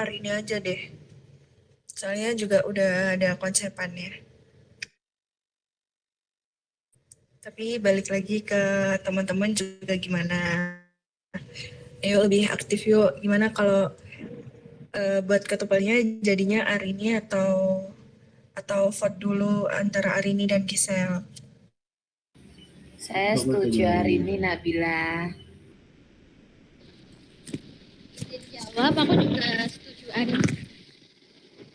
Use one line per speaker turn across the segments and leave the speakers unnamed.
Arini aja deh. Soalnya juga udah ada konsepannya. Tapi balik lagi ke teman-teman juga gimana. Ayo lebih aktif yuk. Gimana kalau buat ketupalnya jadinya Arini atau vote dulu antara Arini dan Gisel.
Saya setuju hari ini Nabila.
Jawab, aku juga setuju Arini.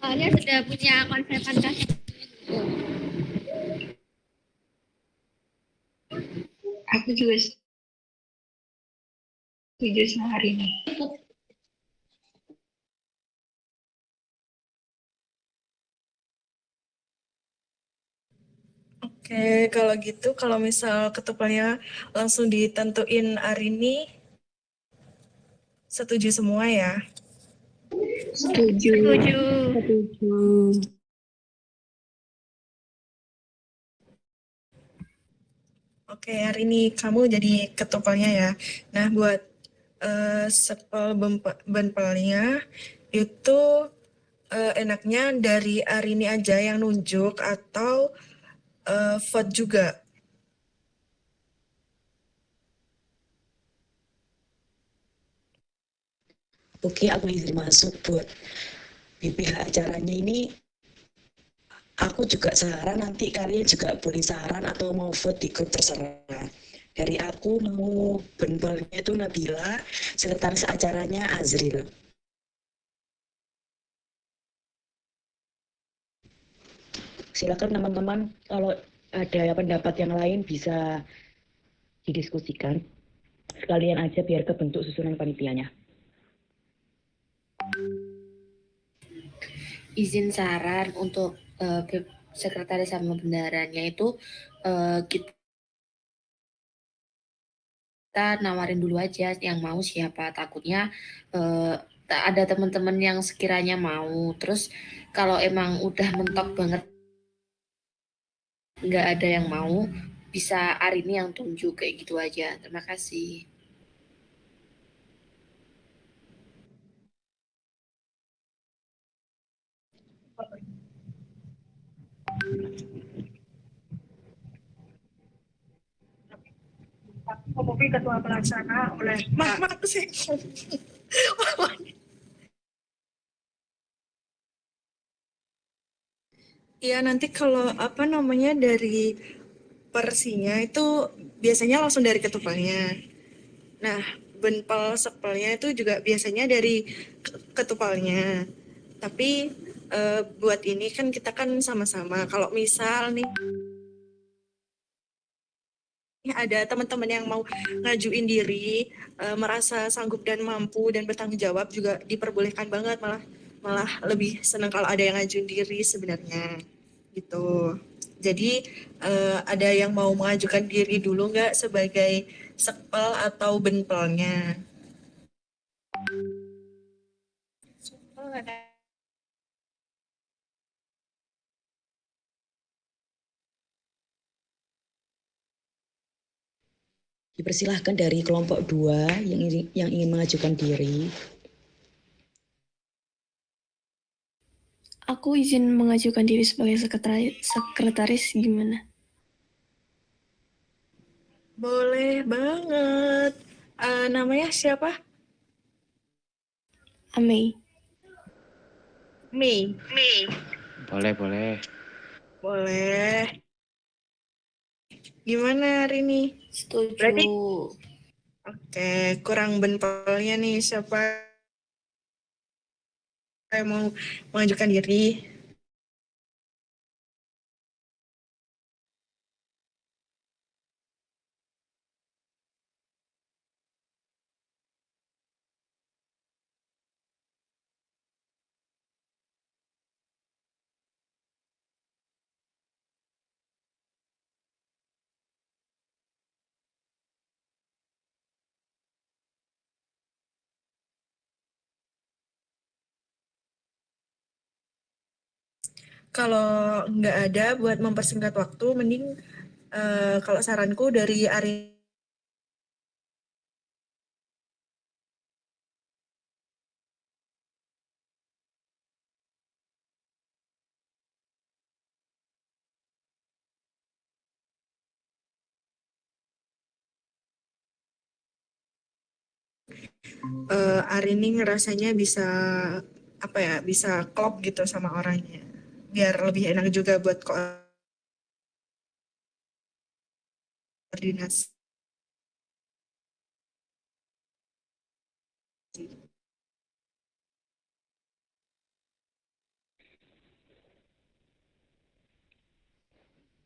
Soalnya sudah punya konsepan kasih.
Aku juga setuju sama hari ini.
Oke, kalau gitu kalau misal ketupalnya langsung ditentuin Arini, setuju semua ya?
Setuju.
Setuju.
Setuju.
Oke, Arini kamu jadi ketupalnya ya. Nah, buat sepel benpelnya itu enaknya dari Arini aja yang nunjuk atau vote juga.
Oke, aku izin masuk buat BPH acaranya ini. Aku juga saran, nanti kalian juga boleh saran atau mau vote di grup terserah. Dari aku mau benpelnya itu Nabila, sekretaris acaranya Azril. Silakan teman-teman, kalau ada pendapat yang lain bisa didiskusikan. Sekalian aja biar kebentuk susunan panitianya.
Izin saran untuk sekretaris sama bendaharanya itu kita nawarin dulu aja yang mau siapa. Takutnya ada teman-teman yang sekiranya mau. Terus kalau emang udah mentok banget nggak ada yang mau, bisa Arini yang tunjuk kayak gitu aja. Terima kasih.
Kopi ketua pelaksana oleh Pak sih. Iya, nanti kalau apa namanya dari persinya itu biasanya langsung dari ketupalnya. Nah, benpel sepelnya itu juga biasanya dari ketupalnya. Tapi buat ini kan kita kan sama-sama. Kalau misal nih ada teman-teman yang mau ngajuin diri, merasa sanggup dan mampu dan bertanggung jawab juga diperbolehkan banget, malah lebih senang kalau ada yang ngajuin diri sebenarnya gitu. Jadi ada yang mau mengajukan diri dulu nggak sebagai sepel atau benpelnya?
Dipersilahkan dari kelompok 2 yang ingin mengajukan diri.
Aku izin mengajukan diri sebagai sekretaris gimana?
Boleh banget. Namanya siapa?
Amei.
Mei.
Boleh.
Boleh. Gimana hari ini?
Setuju.
Berarti oke, kurang benpelnya nih. Siapa yang mau mengajukan diri? Kalau nggak ada buat mempersingkat waktu, mending kalau saranku dari Ari Arini ngerasanya bisa apa ya, bisa klop gitu sama orangnya. Biar lebih enak juga buat koordinasi.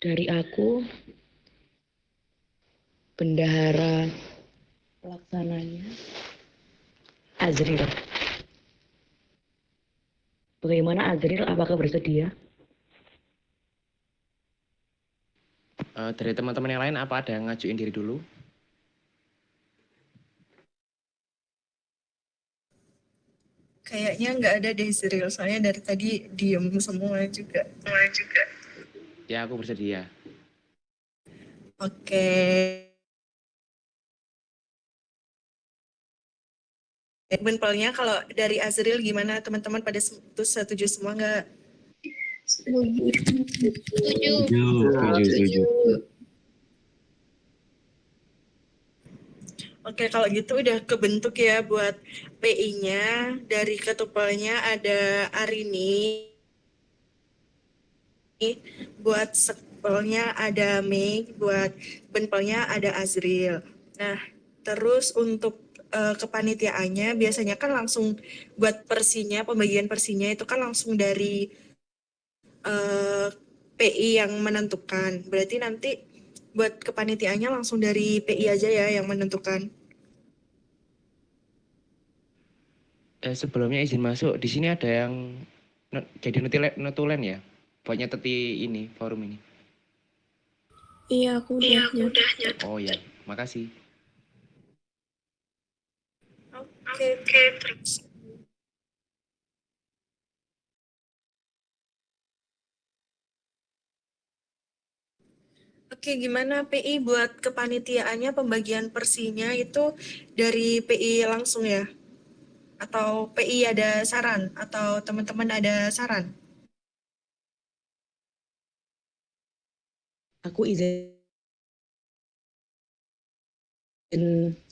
Dari aku, bendahara pelaksananya Azril. Bagaimana Azril? Apakah bersedia?
Dari teman-teman yang lain apa ada yang ngajuin diri dulu?
Kayaknya nggak ada deh Zril, soalnya dari tadi diem semua juga.
Ya aku bersedia.
Oke. Benpelnya kalau dari Azril gimana, teman-teman pada setuju semua nggak?
Setuju.
Setuju.
Setuju.
Oke, kalau gitu udah kebentuk ya buat PI-nya. Dari ketupelnya ada Arini, buat sekpelnya ada Mei, buat benpelnya ada Azril. Nah, terus untuk kepanitiaannya biasanya kan langsung buat persinya, pembagian persinya itu kan langsung dari PI yang menentukan. Berarti nanti buat kepanitiaannya langsung dari PI aja ya yang menentukan.
Sebelumnya izin masuk, di sini ada yang jadi notulen ya? Buat nyeteti ini, forum ini.
Iya, aku udah
Oh ya, makasih.
Oke, terus. Oke, gimana PI buat kepanitiaannya, pembagian persinya itu dari PI langsung ya? Atau PI ada saran? Atau teman-teman ada saran?
Aku izin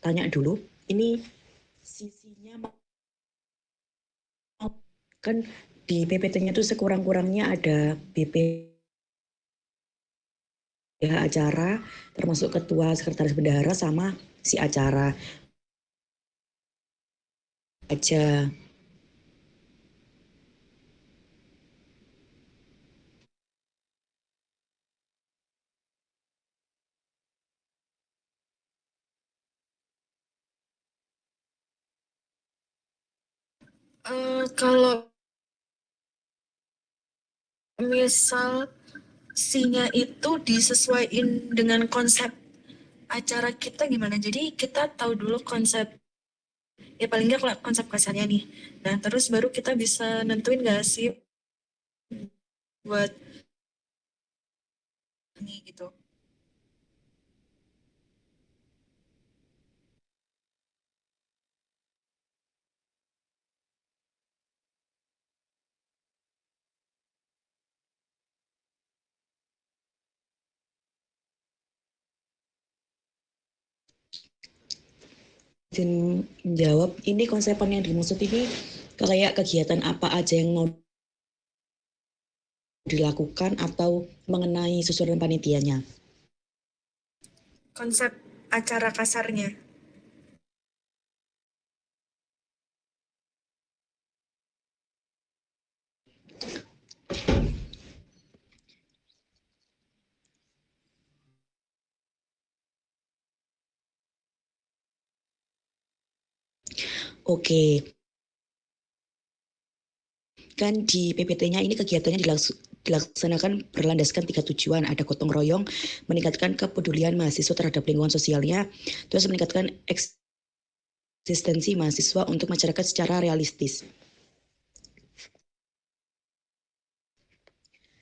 tanya dulu. Ini sisinya kan di PPT-nya tuh sekurang-kurangnya ada BPH acara, termasuk ketua, sekretaris bendahara, sama si acara aja.
Kalau misal sinya itu disesuaikan dengan konsep acara kita gimana? Jadi kita tahu dulu konsep, ya paling nggak konsep kasarnya nih. Nah, terus baru kita bisa nentuin nggak sih buat ini gitu.
Izin menjawab, ini konsepan yang dimaksud ini kayak kegiatan apa aja yang mau dilakukan atau mengenai susunan panitianya.
Konsep acara kasarnya.
Oke, kan di PPT-nya ini kegiatannya dilaksanakan berlandaskan 3 tujuan. Ada gotong royong, meningkatkan kepedulian mahasiswa terhadap lingkungan sosialnya, terus meningkatkan eksistensi mahasiswa untuk masyarakat secara realistis.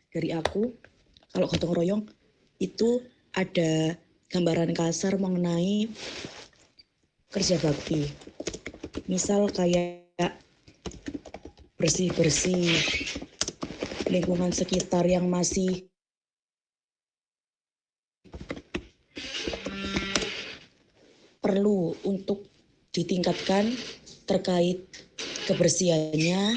Dari aku, kalau gotong royong itu ada gambaran kasar mengenai kerja bakti. Misal kayak bersih-bersih lingkungan sekitar yang masih perlu untuk ditingkatkan terkait kebersihannya.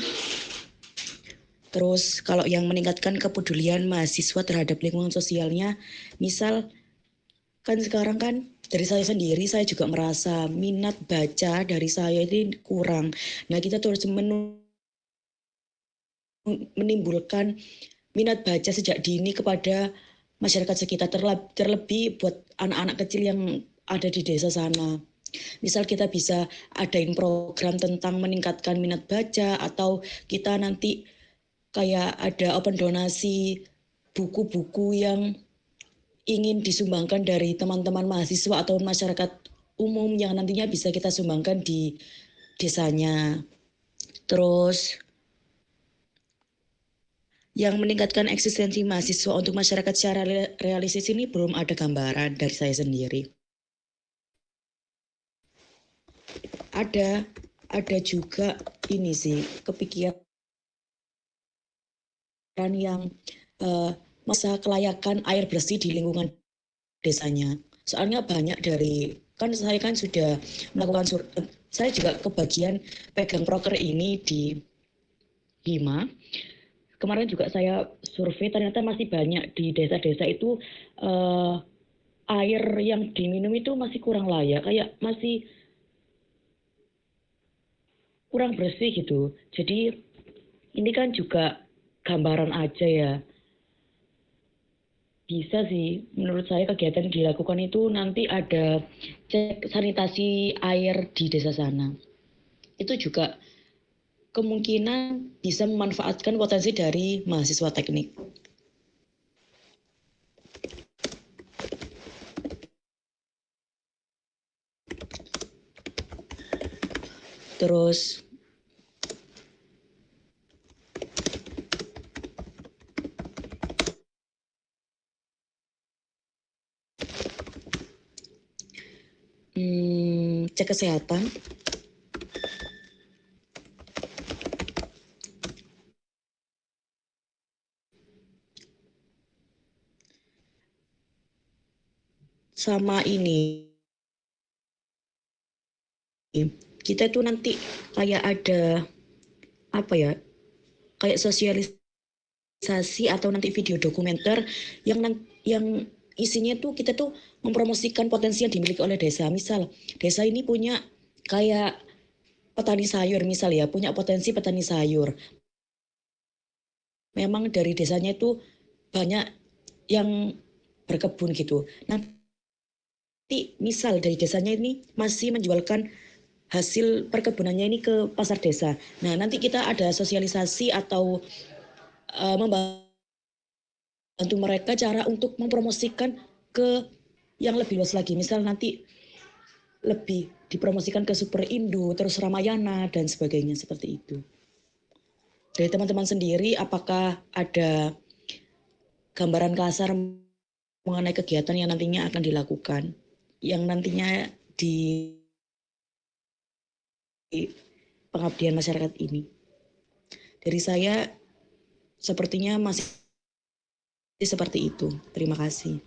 Terus kalau yang meningkatkan kepedulian mahasiswa terhadap lingkungan sosialnya, misal kan sekarang kan dari saya sendiri, saya juga merasa minat baca dari saya ini kurang. Nah, kita terus menimbulkan minat baca sejak dini kepada masyarakat sekitar, terlebih buat anak-anak kecil yang ada di desa sana. Misal kita bisa adain program tentang meningkatkan minat baca, atau kita nanti kayak ada open donasi buku-buku yang ingin disumbangkan dari teman-teman mahasiswa atau masyarakat umum yang nantinya bisa kita sumbangkan di desanya. Terus yang meningkatkan eksistensi mahasiswa untuk masyarakat secara realistis ini belum ada gambaran dari saya sendiri. Ada juga ini sih kepikiran yang masa kelayakan air bersih di lingkungan desanya. Soalnya banyak dari, kan saya kan sudah melakukan saya juga kebagian pegang proker ini di Hima. Kemarin juga saya survei, ternyata masih banyak di desa-desa itu air yang diminum itu masih kurang layak, kayak masih kurang bersih gitu. Jadi ini kan juga gambaran aja ya. Bisa sih, menurut saya kegiatan yang dilakukan itu nanti ada cek sanitasi air di desa sana. Itu juga kemungkinan bisa memanfaatkan potensi dari mahasiswa teknik. Terus cek kesehatan. Sama ini, kita tuh nanti kayak ada apa ya, kayak sosialisasi atau nanti video dokumenter yang isinya tuh kita tuh mempromosikan potensi yang dimiliki oleh desa. Misal desa ini punya kayak petani sayur, misal ya, punya potensi petani sayur. Memang dari desanya itu banyak yang berkebun gitu. Nanti misal dari desanya ini masih menjualkan hasil perkebunannya ini ke pasar desa. Nah, nanti kita ada sosialisasi atau membantu mereka cara untuk mempromosikan ke yang lebih luas lagi. Misal nanti lebih dipromosikan ke Super Indo, terus Ramayana, dan sebagainya seperti itu. Dari teman-teman sendiri, apakah ada gambaran kasar mengenai kegiatan yang nantinya akan dilakukan, yang nantinya di pengabdian masyarakat ini? Dari saya, sepertinya masih seperti itu. Terima kasih.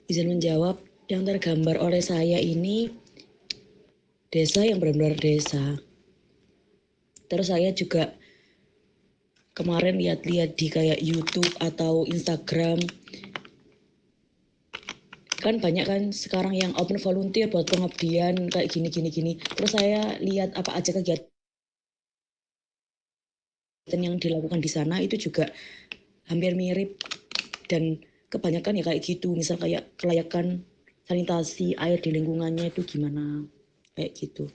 Izin menjawab, yang tergambar oleh saya ini desa yang benar-benar desa. Terus saya juga kemarin lihat-lihat di kayak YouTube atau Instagram, kan banyak kan sekarang yang open volunteer buat pengabdian kayak gini. Terus saya lihat apa aja kegiatan yang dilakukan di sana itu juga hampir mirip, dan kebanyakan ya kayak gitu, misal kayak kelayakan sanitasi air di lingkungannya itu gimana, kayak gitu.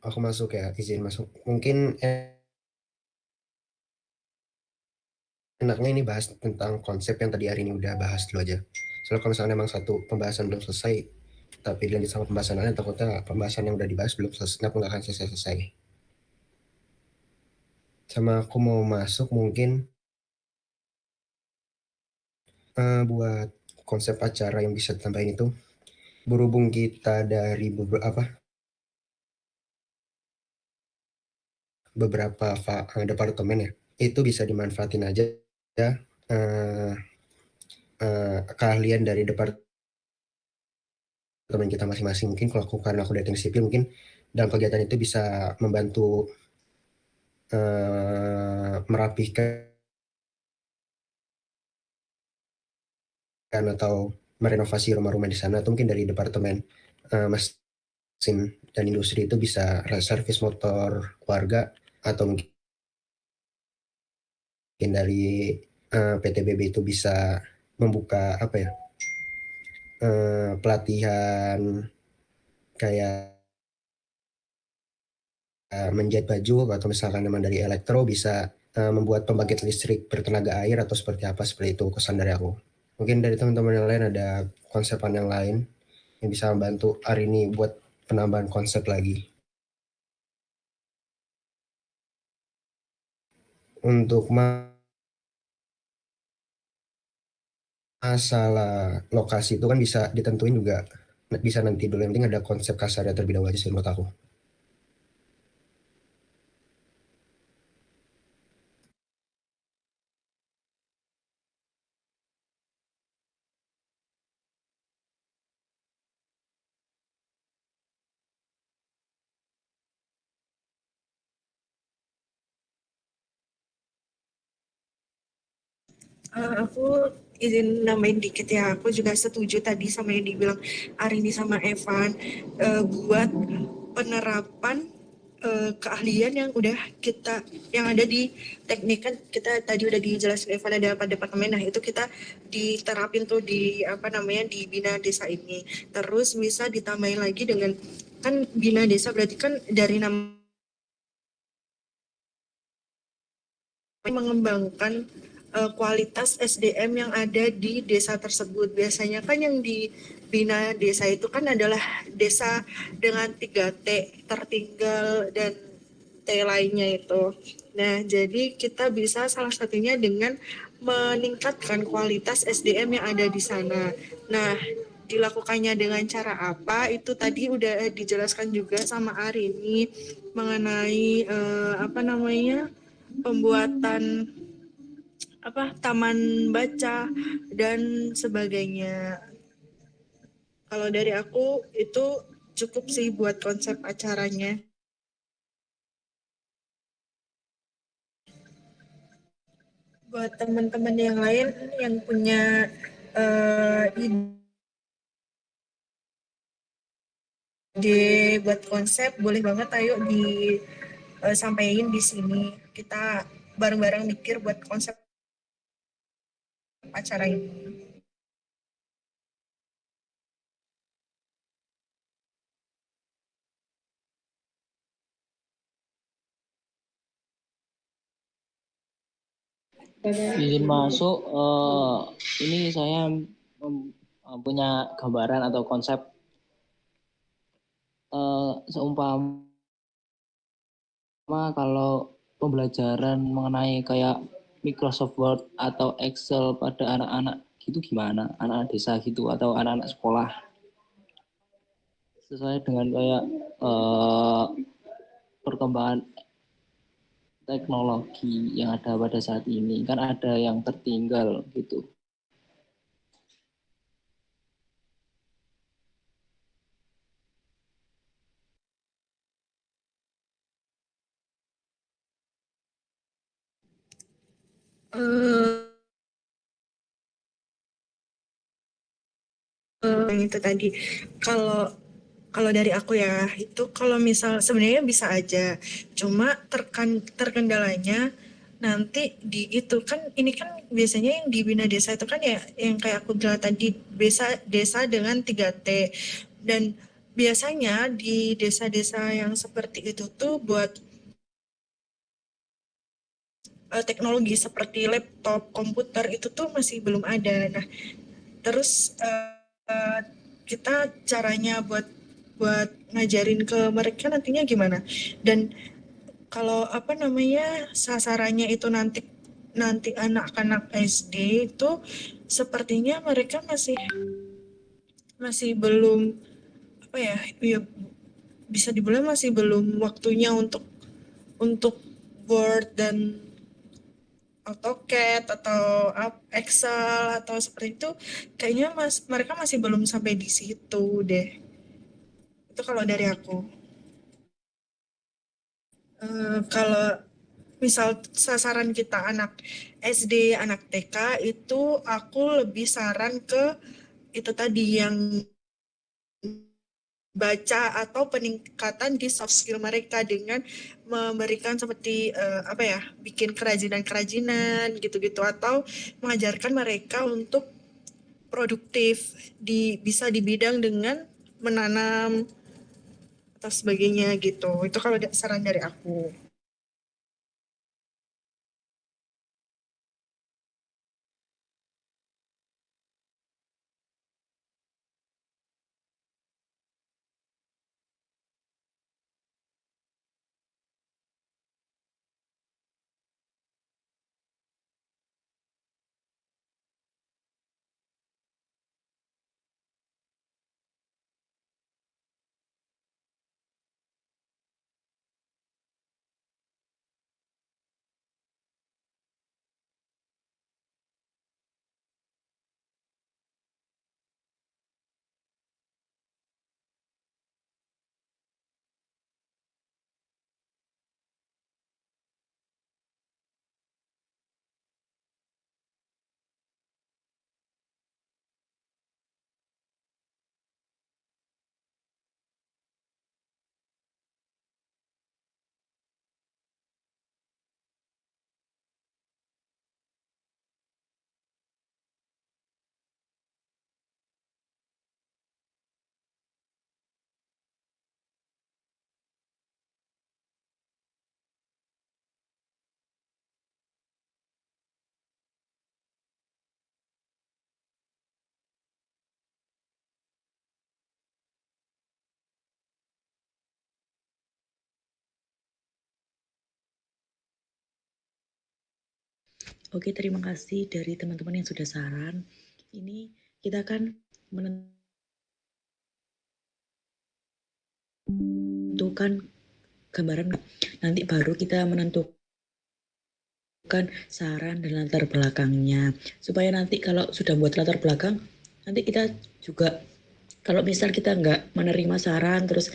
Aku masuk ya, izin masuk. Mungkin enaknya ini bahas tentang konsep yang tadi hari ini udah bahas dulu aja. Soalnya kalau misalnya emang satu pembahasan belum selesai, tapi dilanjut sama pembahasan lain, takutnya pembahasan yang udah dibahas belum selesai, nggak akan selesai-selesai. Sama aku mau masuk mungkin buat konsep acara yang bisa ditambahin itu, berhubung kita dari beberapa departemen ya, itu bisa dimanfaatin aja ya, keahlian dari departemen kita masing-masing. Mungkin kalau karena aku dari teknik sipil, mungkin dalam kegiatan itu bisa membantu merapihkan atau merenovasi rumah-rumah di sana, atau mungkin dari departemen mesin dan industri itu bisa servis motor warga, atau mungkin dari PTBB itu bisa membuka pelatihan kayak menjahit baju, atau misalkan teman dari elektro bisa membuat pembangkit listrik bertenaga air atau seperti apa, seperti itu kesan dari aku. Mungkin dari teman-teman yang lain ada konsepan yang lain yang bisa membantu hari ini buat penambahan konsep lagi. Untuk masalah lokasi itu kan bisa ditentuin juga, bisa nanti dulu, yang penting ada konsep kasarnya terlebih dahulu aja sih menurut aku.
Aku izin nambahin dikit ya, aku juga setuju tadi sama yang dibilang Arini sama Evan, buat penerapan keahlian yang udah yang ada di teknik. Kan kita tadi udah dijelasin Evan ada apa departemen, nah itu kita diterapin tuh di di Bina Desa ini. Terus bisa ditambahin lagi dengan, kan Bina Desa berarti kan dari nama mengembangkan kualitas SDM yang ada di desa tersebut. Biasanya kan yang di Bina Desa itu kan adalah desa dengan 3T, tertinggal dan T lainnya itu. Nah, jadi kita bisa salah satunya dengan meningkatkan kualitas SDM yang ada di sana. Nah, dilakukannya dengan cara apa itu tadi udah dijelaskan juga sama Arini mengenai apa namanya pembuatan apa taman baca dan sebagainya. Kalau dari aku itu cukup sih buat konsep acaranya. Buat teman-teman yang lain yang punya ide buat konsep, boleh banget ayo disampaikan di sini. Kita bareng-bareng mikir buat konsep acara ini.
Izin masuk, ini saya punya gambaran atau konsep seumpama kalau pembelajaran mengenai kayak Microsoft Word atau Excel pada anak-anak gitu gimana, anak-anak desa gitu atau anak-anak sekolah, sesuai dengan kayak perkembangan teknologi yang ada pada saat ini, kan ada yang tertinggal gitu.
Yang itu tadi, kalau kalau dari aku ya itu kalau misal sebenarnya bisa aja, cuma terkendalanya nanti di itu kan ini kan biasanya yang di Bina Desa itu kan ya yang kayak aku bilang tadi desa dengan 3T, dan biasanya di desa-desa yang seperti itu tuh buat teknologi seperti laptop, komputer itu tuh masih belum ada. Nah, terus kita caranya buat buat ngajarin ke mereka nantinya gimana? Dan kalau apa namanya sasarannya itu nanti nanti anak-anak SD itu sepertinya mereka masih masih belum apa ya, ya bisa dibilang masih belum waktunya untuk Word dan AutoCAD atau Excel atau seperti itu, kayaknya mereka masih belum sampai di situ deh. Itu kalau dari aku. Kalau misal sasaran kita anak SD, anak TK, itu aku lebih saran ke itu tadi yang baca atau peningkatan di soft skill mereka dengan memberikan seperti apa ya, bikin kerajinan-kerajinan gitu-gitu atau mengajarkan mereka untuk produktif bisa di bidang dengan menanam atau sebagainya gitu. Itu kalau saran dari aku.
Oke, terima kasih dari teman-teman yang sudah saran. Ini kita akan menentukan gambaran, nanti baru kita menentukan saran dan latar belakangnya. Supaya nanti kalau sudah buat latar belakang, nanti kita juga kalau misal kita nggak menerima saran terus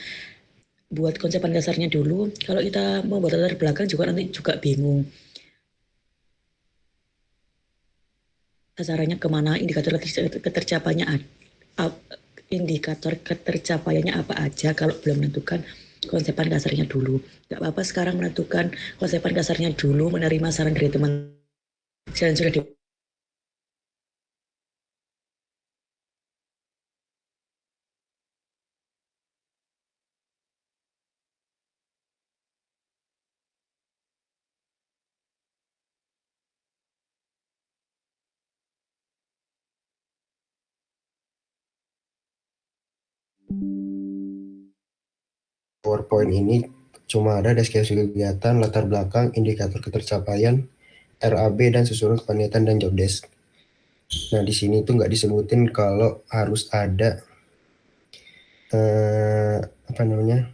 buat konsepan dasarnya dulu, kalau kita mau buat latar belakang juga nanti juga bingung. Sasarannya kemana, indikator ketercapaiannya apa aja kalau belum menentukan konsepan dasarnya dulu. Gak apa-apa sekarang menentukan konsepan dasarnya dulu, menerima saran dari teman dan sudah
PowerPoint ini cuma ada deskripsi kegiatan, latar belakang, indikator ketercapaian, RAB, dan susunan kepanitiaan dan job desk. Nah, di sini tuh nggak disebutin kalau harus ada apa namanya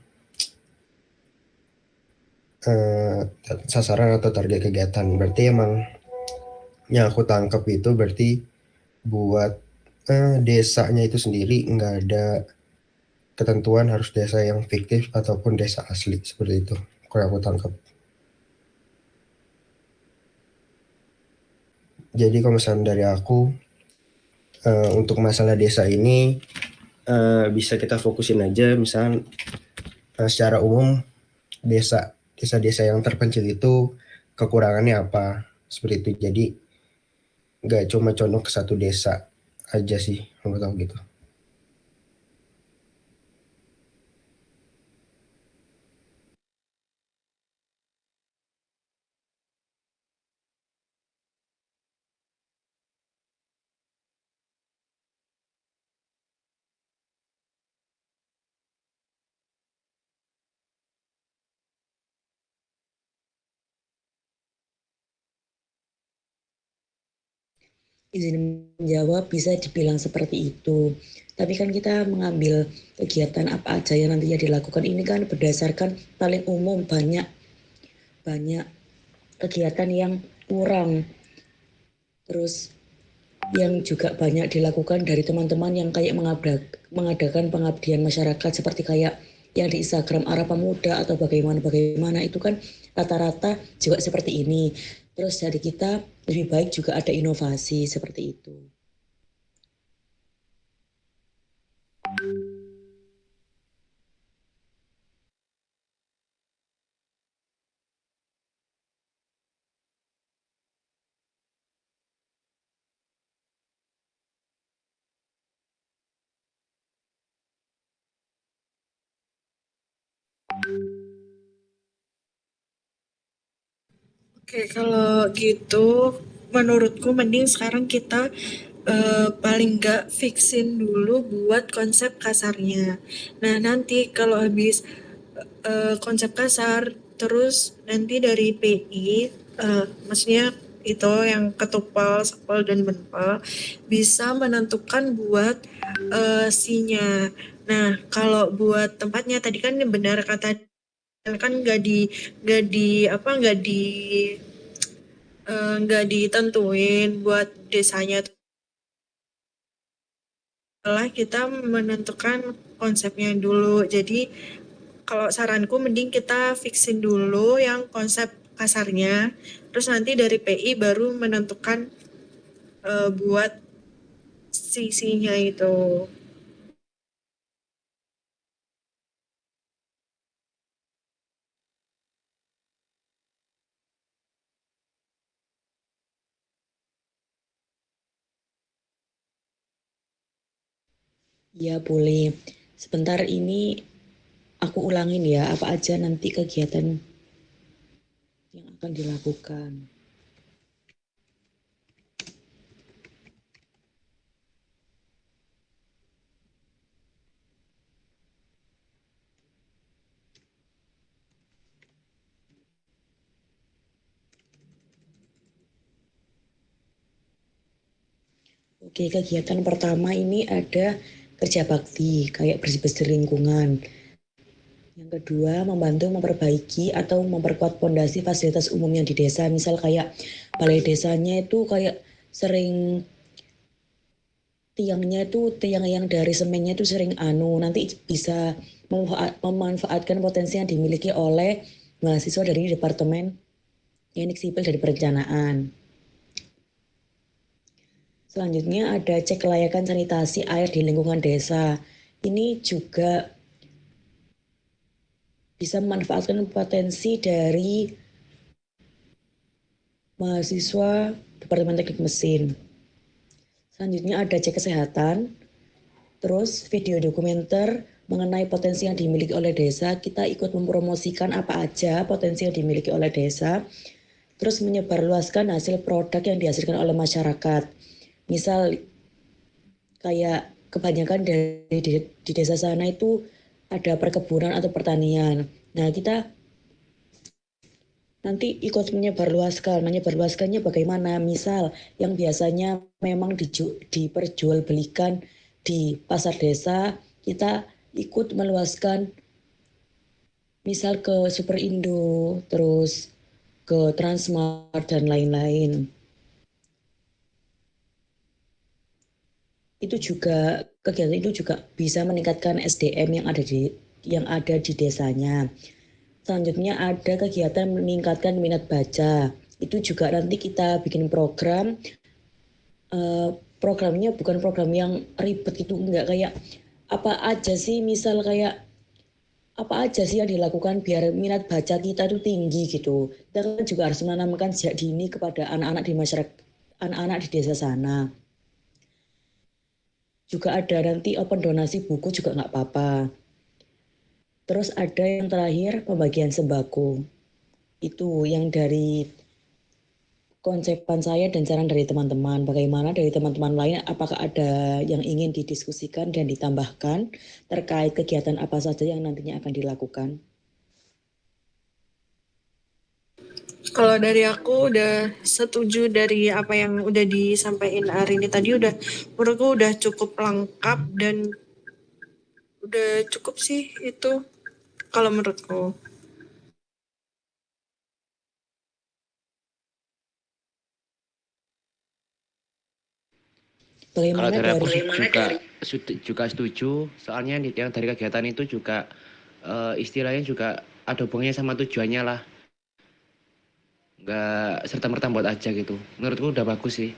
sasaran atau target kegiatan. Berarti emang yang aku tangkap itu berarti buat desanya itu sendiri nggak ada ketentuan harus desa yang fiktif ataupun desa asli, seperti itu kalau aku tangkap. Jadi kalau misalnya dari aku untuk masalah desa ini bisa kita fokusin aja misalnya secara umum desa-desa yang terpencil itu kekurangannya apa, seperti itu. Jadi nggak cuma condong ke satu desa aja sih, aku tahu gitu.
izin menjawab bisa dibilang seperti itu. Tapi kan kita mengambil kegiatan apa aja yang nantinya dilakukan ini kan berdasarkan paling umum banyak kegiatan yang kurang. Terus yang juga banyak dilakukan dari teman-teman yang kayak mengadakan pengabdian masyarakat seperti kayak yang di Instagram Arah Pemuda atau bagaimana itu kan rata-rata juga seperti ini. Terus dari kita lebih baik juga ada inovasi seperti itu.
Oke, kalau gitu menurutku mending sekarang kita paling nggak fixin dulu buat konsep kasarnya. Nah, nanti kalau habis konsep kasar, terus nanti dari PI, maksudnya itu yang ketupal, sepal, dan benpal, bisa menentukan buat C-nya. Nah, kalau buat tempatnya tadi kan benar kata kan nggak ditentuin buat desanya setelah kita menentukan konsepnya dulu. Jadi kalau saranku mending kita fixin dulu yang konsep kasarnya, terus nanti dari PI baru menentukan buat sisinya itu.
Ya boleh. Sebentar ini aku ulangin ya apa aja nanti kegiatan yang akan dilakukan. Oke, kegiatan pertama ini ada kerja bakti, kayak bersih-bersih lingkungan. Yang kedua, membantu memperbaiki atau memperkuat fondasi fasilitas umum yang di desa. Misal kayak balai desanya itu kayak sering tiangnya itu tiang yang dari semennya itu sering nanti bisa memanfaatkan potensi yang dimiliki oleh mahasiswa dari Departemen Teknik Sipil dari Perencanaan. Selanjutnya ada cek kelayakan sanitasi air di lingkungan desa. Ini juga bisa memanfaatkan potensi dari mahasiswa Departemen Teknik Mesin. Selanjutnya ada cek kesehatan, terus video dokumenter mengenai potensi yang dimiliki oleh desa. Kita ikut mempromosikan apa aja potensi yang dimiliki oleh desa, terus menyebarluaskan hasil produk yang dihasilkan oleh masyarakat. Misal kayak kebanyakan di desa sana itu ada perkebunan atau pertanian. Nah, kita nanti ikut menyebarluaskannya bagaimana. Misal yang biasanya memang diperjualbelikan di pasar desa, kita ikut meluaskan misal ke Superindo, terus ke Transmart dan lain-lain. Kegiatan itu juga bisa meningkatkan SDM yang ada di desanya. Selanjutnya ada kegiatan meningkatkan minat baca. Itu juga nanti kita bikin program. Programnya bukan program yang ribet gitu, enggak, kayak apa aja sih, misal kayak apa aja sih yang dilakukan biar minat baca kita tuh tinggi gitu. Kita kan juga harus menanamkan sejak dini kepada anak-anak di masyarakat, anak-anak di desa sana. Juga ada nanti open donasi buku juga nggak apa-apa. Terus ada yang terakhir pembagian sembako. Itu yang dari konsepan saya dan saran dari teman-teman. Bagaimana dari teman-teman lain, apakah ada yang ingin didiskusikan dan ditambahkan terkait kegiatan apa saja yang nantinya akan dilakukan?
Kalau dari aku udah setuju dari apa yang udah disampaikan Arini tadi, menurutku udah cukup lengkap dan udah cukup sih itu kalau menurutku.
Kalau
Bagaimana
dari aku
dari
juga setuju, soalnya yang dari kegiatan itu juga istilahnya juga ada hubungannya sama tujuannya lah. Nggak serta-merta buat aja gitu. Menurutku udah bagus sih.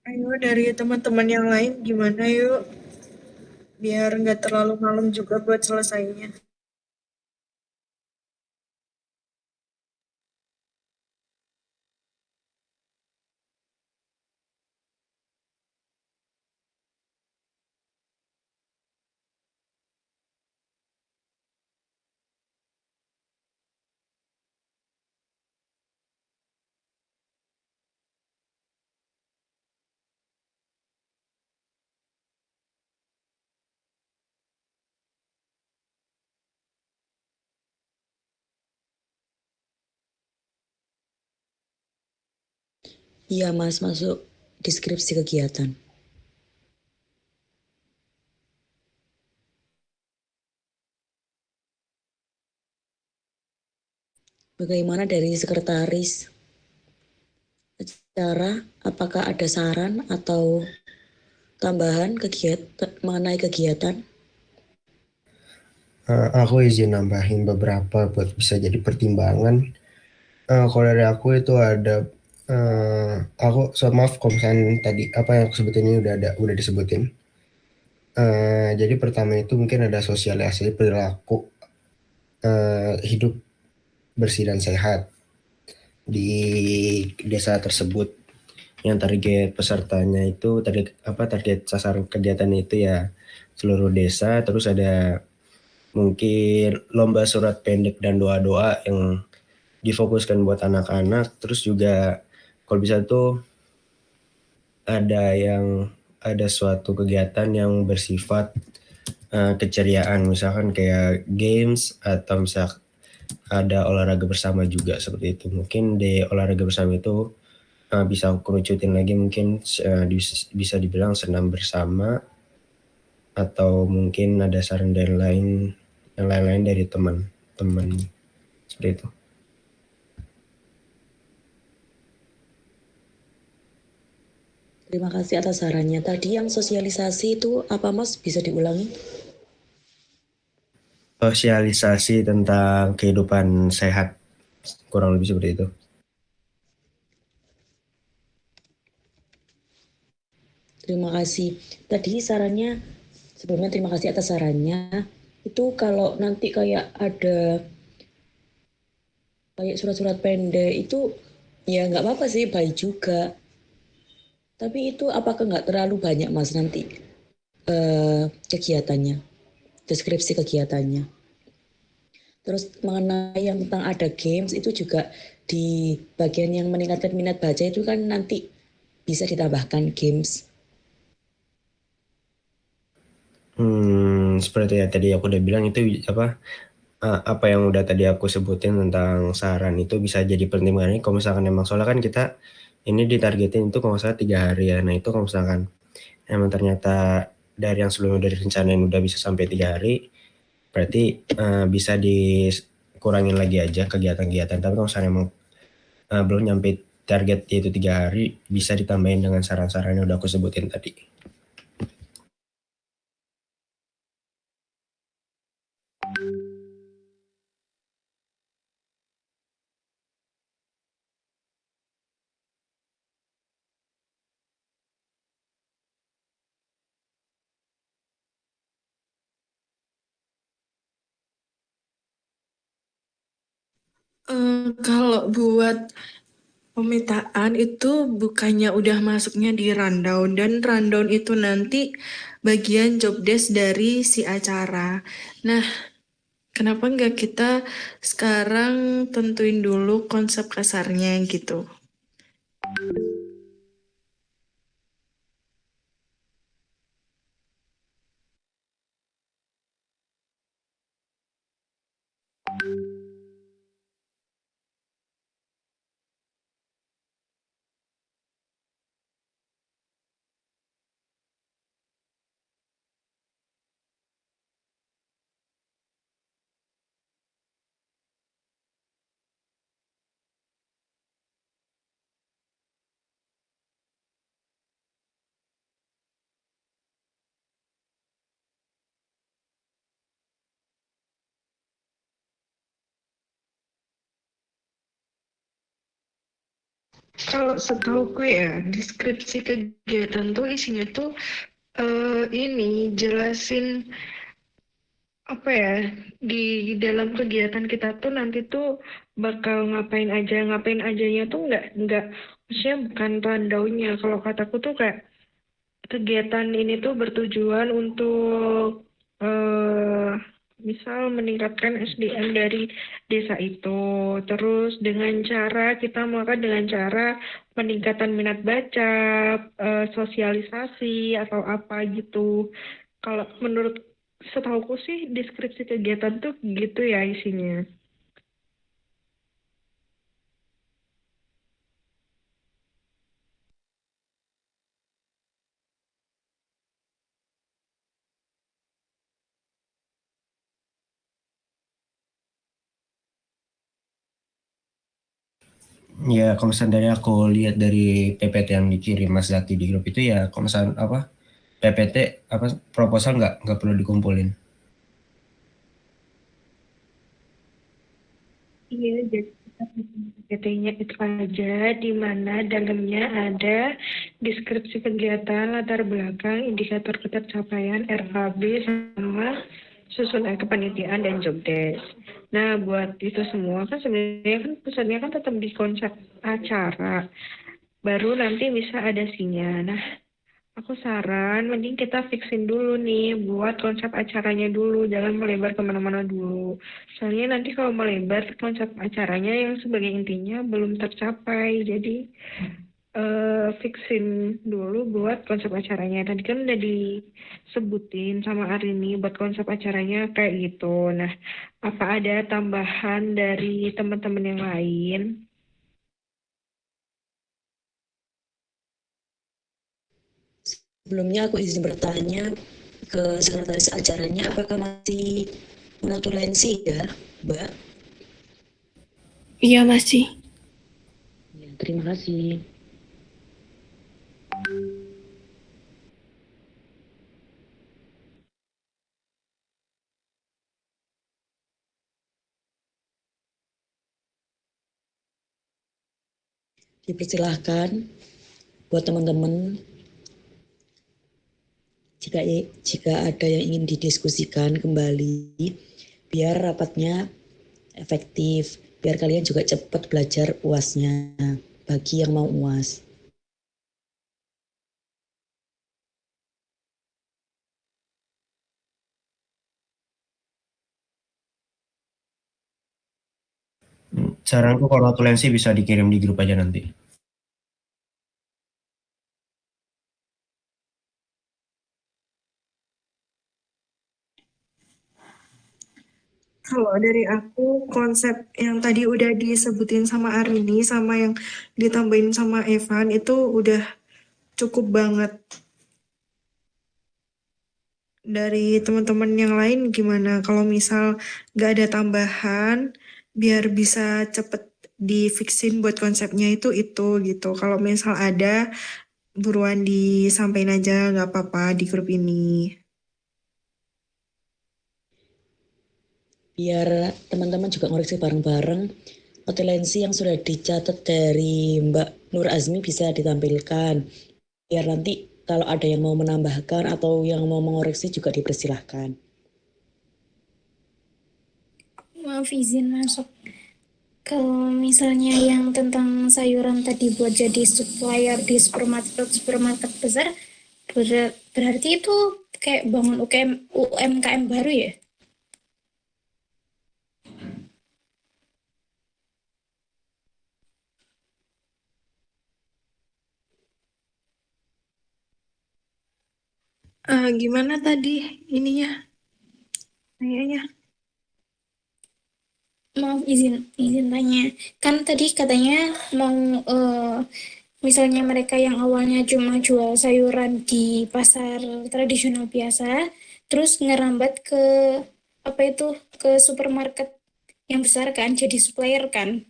Ayo dari teman-teman yang lain gimana yuk? Biar nggak terlalu malam juga buat selesainya.
Iya Mas, masuk deskripsi kegiatan. Bagaimana dari sekretaris acara, apakah ada saran atau tambahan mengenai kegiatan?
Aku izin nambahin beberapa buat bisa jadi pertimbangan. Kalau dari aku itu ada, maaf kalau misalnya tadi apa yang aku sebutin ini udah disebutin. Jadi pertama itu mungkin ada sosialisasi perilaku hidup bersih dan sehat di desa tersebut. Yang target pesertanya itu target sasaran kegiatan itu ya seluruh desa. Terus ada mungkin lomba surat pendek dan doa-doa yang difokuskan buat anak-anak. Terus juga kalau bisa tuh ada suatu kegiatan yang bersifat keceriaan, misalkan kayak games atau misal ada olahraga bersama juga seperti itu. Mungkin di olahraga bersama itu bisa aku kerucutin lagi, mungkin bisa dibilang senam bersama, atau mungkin ada saran dari yang lain-lain dari teman-teman seperti itu.
Terima kasih atas sarannya. Tadi yang sosialisasi itu apa Mas? Bisa diulangi?
Sosialisasi tentang kehidupan sehat, kurang lebih seperti itu.
Terima kasih. Tadi sarannya, sebelumnya terima kasih atas sarannya. Itu kalau nanti kayak ada kayak surat-surat pendek itu ya nggak apa-apa sih, baik juga. Tapi itu apakah nggak terlalu banyak Mas nanti kegiatannya, deskripsi kegiatannya. Terus mengenai yang tentang ada games itu juga di bagian yang meningkatkan minat baca itu kan nanti bisa ditambahkan games.
Seperti yang tadi aku udah bilang itu apa yang udah tadi aku sebutin tentang saran itu bisa jadi pertimbangannya kalau misalkan emang, soalnya kan kita ini ditargetin itu kalau misalnya 3 hari ya. Nah itu kalau misalkan emang ternyata dari yang sebelumnya udah direncanain udah bisa sampai 3 hari, berarti bisa dikurangin lagi aja kegiatan-kegiatan. Tapi kalau misalnya emang belum nyampe target yaitu 3 hari, bisa ditambahin dengan saran-saran yang udah aku sebutin tadi.
Kalau buat pemetaan itu bukannya udah masuknya di rundown, dan rundown itu nanti bagian job desk dari si acara. Nah, kenapa nggak kita sekarang tentuin dulu konsep kasarnya gitu? Kalau setahuku ya, deskripsi kegiatan tuh isinya tuh ini jelasin apa ya, di dalam kegiatan kita tuh nanti tuh bakal ngapain ajanya tuh nggak maksudnya bukan rundownnya. Kalau kataku tuh kayak kegiatan ini tuh bertujuan untuk misal meningkatkan SDM dari desa itu, terus kita melakukan dengan cara peningkatan minat baca, sosialisasi atau apa gitu. Kalau menurut setahuku sih deskripsi kegiatan tuh gitu ya isinya.
Ya kalau misalnya dari aku lihat dari PPT yang dikirim Mas Zaki di grup itu ya, kalau misalnya PPT proposal nggak perlu dikumpulin.
Iya, jadi kita PT-nya itu aja, di mana dalamnya ada deskripsi kegiatan, latar belakang, indikator ketercapaian, RKB, sama susunan kepanitiaan dan job desk. Nah, buat itu semua kan sebenarnya kan pusatnya kan tetap di konsep acara. Baru nanti bisa ada sinya. Nah, aku saran mending kita fixin dulu nih buat konsep acaranya dulu, jangan melebar kemana-mana dulu. Soalnya nanti kalau melebar konsep acaranya yang sebagai intinya belum tercapai. Jadi
fixin dulu buat konsep acaranya. Tadi kan udah disebutin sama Arini buat konsep acaranya kayak gitu. Nah, apa ada tambahan dari teman-teman yang lain?
Sebelumnya aku izin bertanya ke sekretaris acaranya, apakah masih menatulensi ya, Mbak?
Iya masih.
Ya, terima kasih. Dipersilahkan buat teman-teman jika ada yang ingin didiskusikan kembali, biar rapatnya efektif, biar kalian juga cepat belajar UASnya bagi yang mau UAS.
Saranku kalau notulensi bisa dikirim di grup aja nanti.
Kalau dari aku, konsep yang tadi udah disebutin sama Arini, sama yang ditambahin sama Evan, itu udah cukup banget. Dari teman-teman yang lain gimana? Kalau misal nggak ada tambahan, biar bisa cepet di-fixin buat konsepnya itu gitu. Kalau misal ada, buruan disampaikan aja, nggak apa-apa di grup ini.
Biar teman-teman juga ngoreksi bareng-bareng, notulensi yang sudah dicatat dari Mbak Nur Azmi bisa ditampilkan. Biar nanti kalau ada yang mau menambahkan atau yang mau mengoreksi juga dipersilahkan.
Maaf izin masuk. Kalau misalnya yang tentang sayuran tadi buat jadi supplier di supermarket besar, berarti itu kayak bangun UMKM baru ya?
Gimana tadi ininya? Kayaknya.
Maaf izin tanya. Kan tadi katanya mau misalnya mereka yang awalnya cuma jual sayuran di pasar tradisional biasa, terus ngerambat ke apa itu ke supermarket yang besar kan, jadi supplier kan.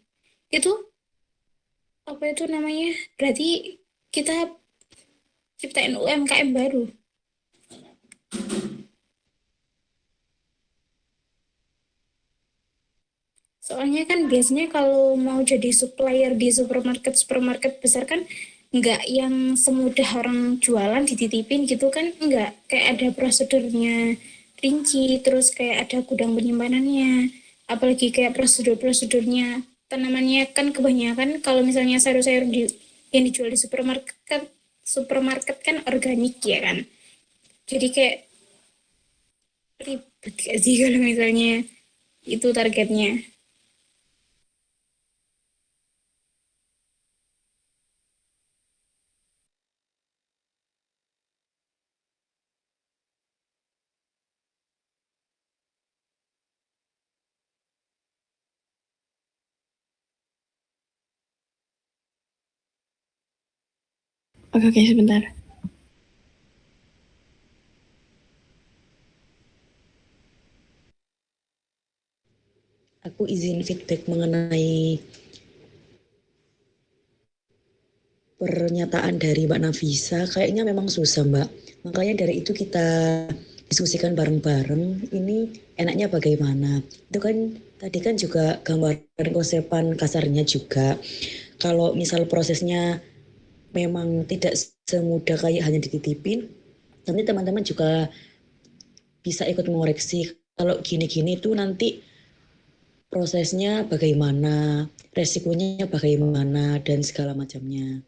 Itu apa itu namanya? Berarti kita ciptain UMKM baru. Soalnya kan biasanya kalau mau jadi supplier di supermarket besar kan nggak yang semudah orang jualan dititipin gitu kan, nggak kayak ada prosedurnya rinci, terus kayak ada gudang penyimpanannya, apalagi kayak prosedurnya tanamannya kan kebanyakan kalau misalnya sayur-sayur yang dijual di supermarket kan organik ya kan, jadi kayak ribet gak sih kalau misalnya itu targetnya. Oke, sebentar.
Aku izin feedback mengenai pernyataan dari Mbak Nafisa, kayaknya memang susah Mbak. Makanya dari itu kita diskusikan bareng-bareng, ini enaknya bagaimana. Itu kan tadi kan juga gambaran konsepan kasarnya juga. Kalau misal prosesnya memang tidak semudah kayak hanya dititipin, nanti teman-teman juga bisa ikut mengoreksi. Kalau gini-gini tuh nanti prosesnya bagaimana, resikonya bagaimana, dan segala macamnya.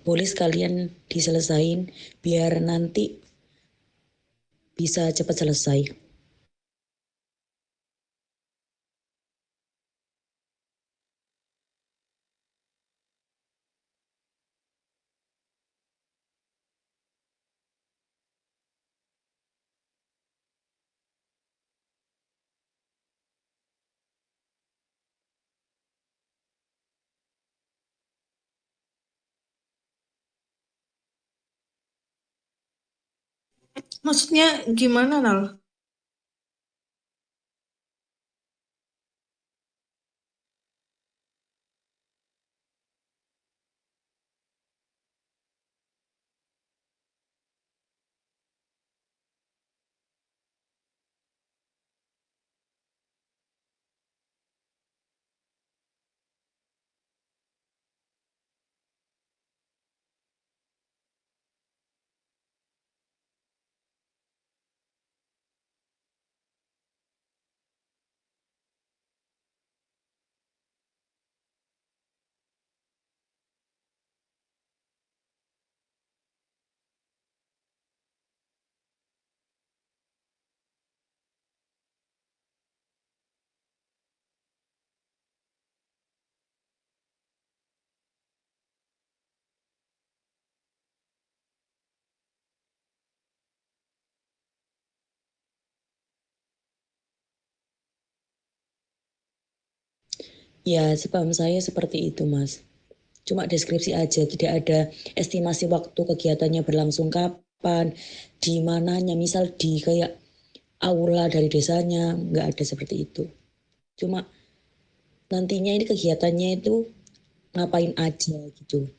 boleh sekalian diselesain biar nanti bisa cepat selesai.
Maksudnya gimana, Nal?
Ya, sepaham saya seperti itu, Mas. Cuma deskripsi aja, tidak ada estimasi waktu kegiatannya berlangsung kapan, di mananya, misal di kayak aula dari desanya, nggak ada seperti itu. Cuma nantinya ini kegiatannya itu ngapain aja gitu.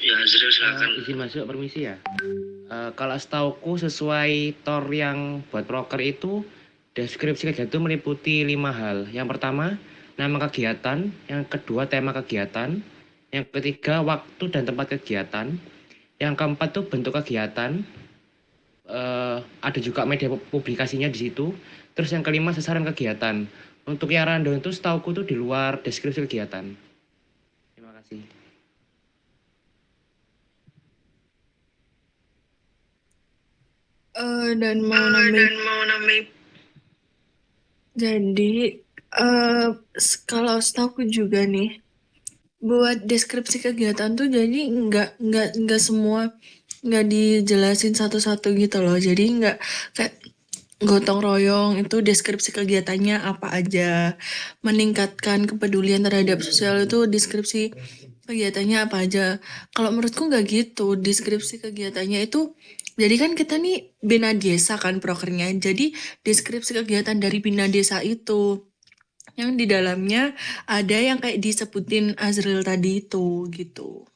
Ya, Azril silakan. Izin masuk, permisi ya. Kalau setauku sesuai TOR yang buat proker itu, deskripsi kegiatan itu meliputi 5 hal. Yang pertama, nama kegiatan. Yang kedua, tema kegiatan. Yang ketiga, waktu dan tempat kegiatan. Yang keempat tuh bentuk kegiatan. Ada juga media publikasinya di situ. Terus yang kelima, sasaran kegiatan. Untuk yang random itu setauku tuh di luar deskripsi kegiatan. Terima kasih.
Dan mau nambahin. Jadi kalau setahu juga nih, buat deskripsi kegiatan tuh jadi nggak semua nggak dijelasin satu-satu gitu loh. Jadi nggak kayak gotong royong itu deskripsi kegiatannya apa aja, meningkatkan kepedulian terhadap sosial itu deskripsi kegiatannya apa aja. Kalau menurutku nggak gitu, deskripsi kegiatannya itu jadi kan kita nih Bina Desa kan prokernya, jadi deskripsi kegiatan dari Bina Desa itu yang di dalamnya ada yang kayak disebutin Azril tadi itu gitu.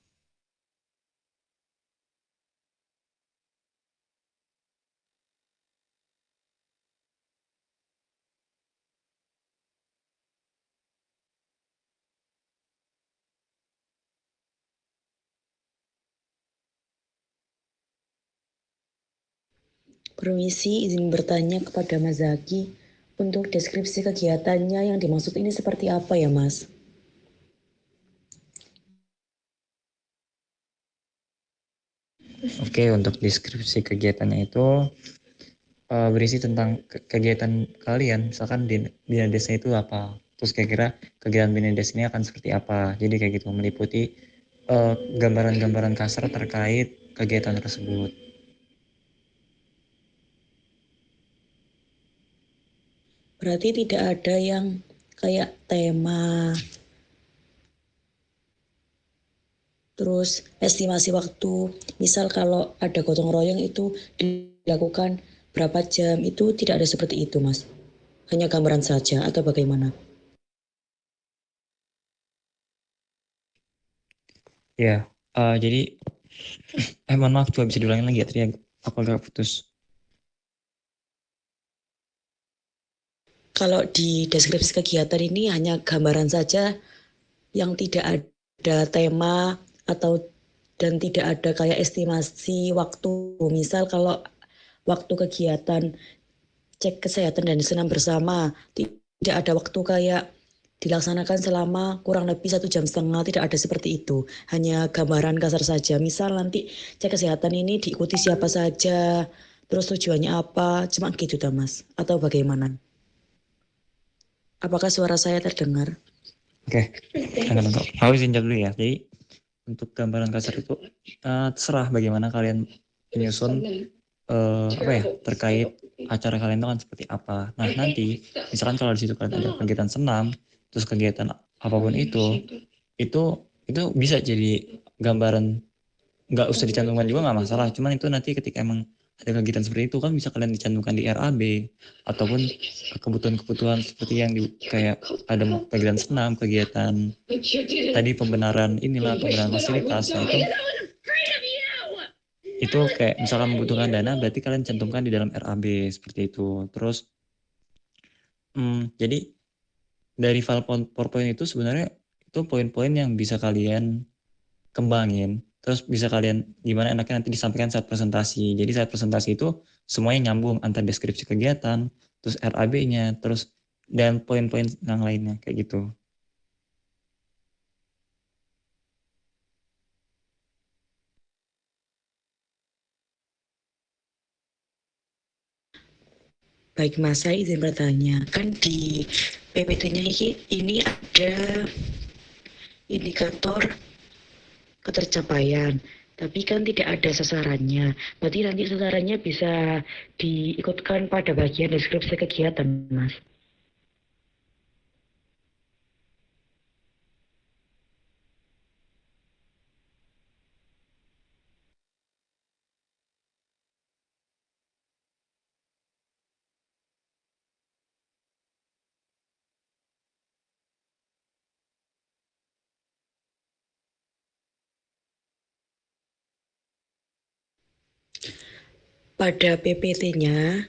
Permisi, izin bertanya kepada Mas Zaki, untuk deskripsi kegiatannya yang dimaksud ini seperti apa ya, Mas?
Oke, untuk deskripsi kegiatannya itu berisi tentang kegiatan kalian, misalkan di Bina Desa itu apa, terus kira-kira kegiatan Bina Desa ini akan seperti apa. Jadi kayak gitu, meliputi gambaran-gambaran kasar terkait kegiatan tersebut.
Berarti tidak ada yang kayak tema, terus estimasi waktu. Misal kalau ada gotong royong itu dilakukan berapa jam, itu tidak ada seperti itu, Mas. Hanya gambaran saja atau bagaimana?
Ya, jadi mohon maaf, coba bisa diulangi lagi ya, tadi aku agak putus.
Kalau di deskripsi kegiatan ini hanya gambaran saja yang tidak ada tema atau dan tidak ada kayak estimasi waktu. Misal kalau waktu kegiatan cek kesehatan dan senam bersama, tidak ada waktu kayak dilaksanakan selama kurang lebih 1,5 jam, tidak ada seperti itu. Hanya gambaran kasar saja. Misal nanti cek kesehatan ini diikuti siapa saja, terus tujuannya apa, cuma gitu dah Mas. Atau bagaimana? Apakah suara saya terdengar?
Oke, untuk aku izin jawab dulu ya. Jadi untuk gambaran kasar itu terserah bagaimana kalian menyusun apa ya terkait acara kalian itu kan seperti apa. Nah nanti misalkan kalau di situ kalian ada kegiatan senam, terus kegiatan apapun itu bisa jadi gambaran, nggak usah dicantumkan juga nggak masalah. Cuman itu nanti ketika emang ada kegiatan seperti itu kan bisa kalian dicantumkan di RAB ataupun kebutuhan-kebutuhan seperti yang kayak ada kegiatan senam, kegiatan tadi pembenaran pembenaran fasilitas. Nah, itu kayak misalkan membutuhkan dana berarti kalian cantumkan di dalam RAB seperti itu. Terus jadi dari file PowerPoint itu sebenarnya itu poin-poin yang bisa kalian kembangin, terus bisa kalian gimana enaknya nanti disampaikan saat presentasi. Jadi saat presentasi itu semuanya nyambung antara deskripsi kegiatan, terus RAB-nya, terus dan poin-poin yang lainnya kayak gitu.
Baik Mas, saya izin bertanya. Kan di PPT-nya ini ada indikator ketercapaian, tapi kan tidak ada sasarannya. Berarti nanti sasarannya bisa diikutkan pada bagian deskripsi kegiatan, Mas. Pada PPT-nya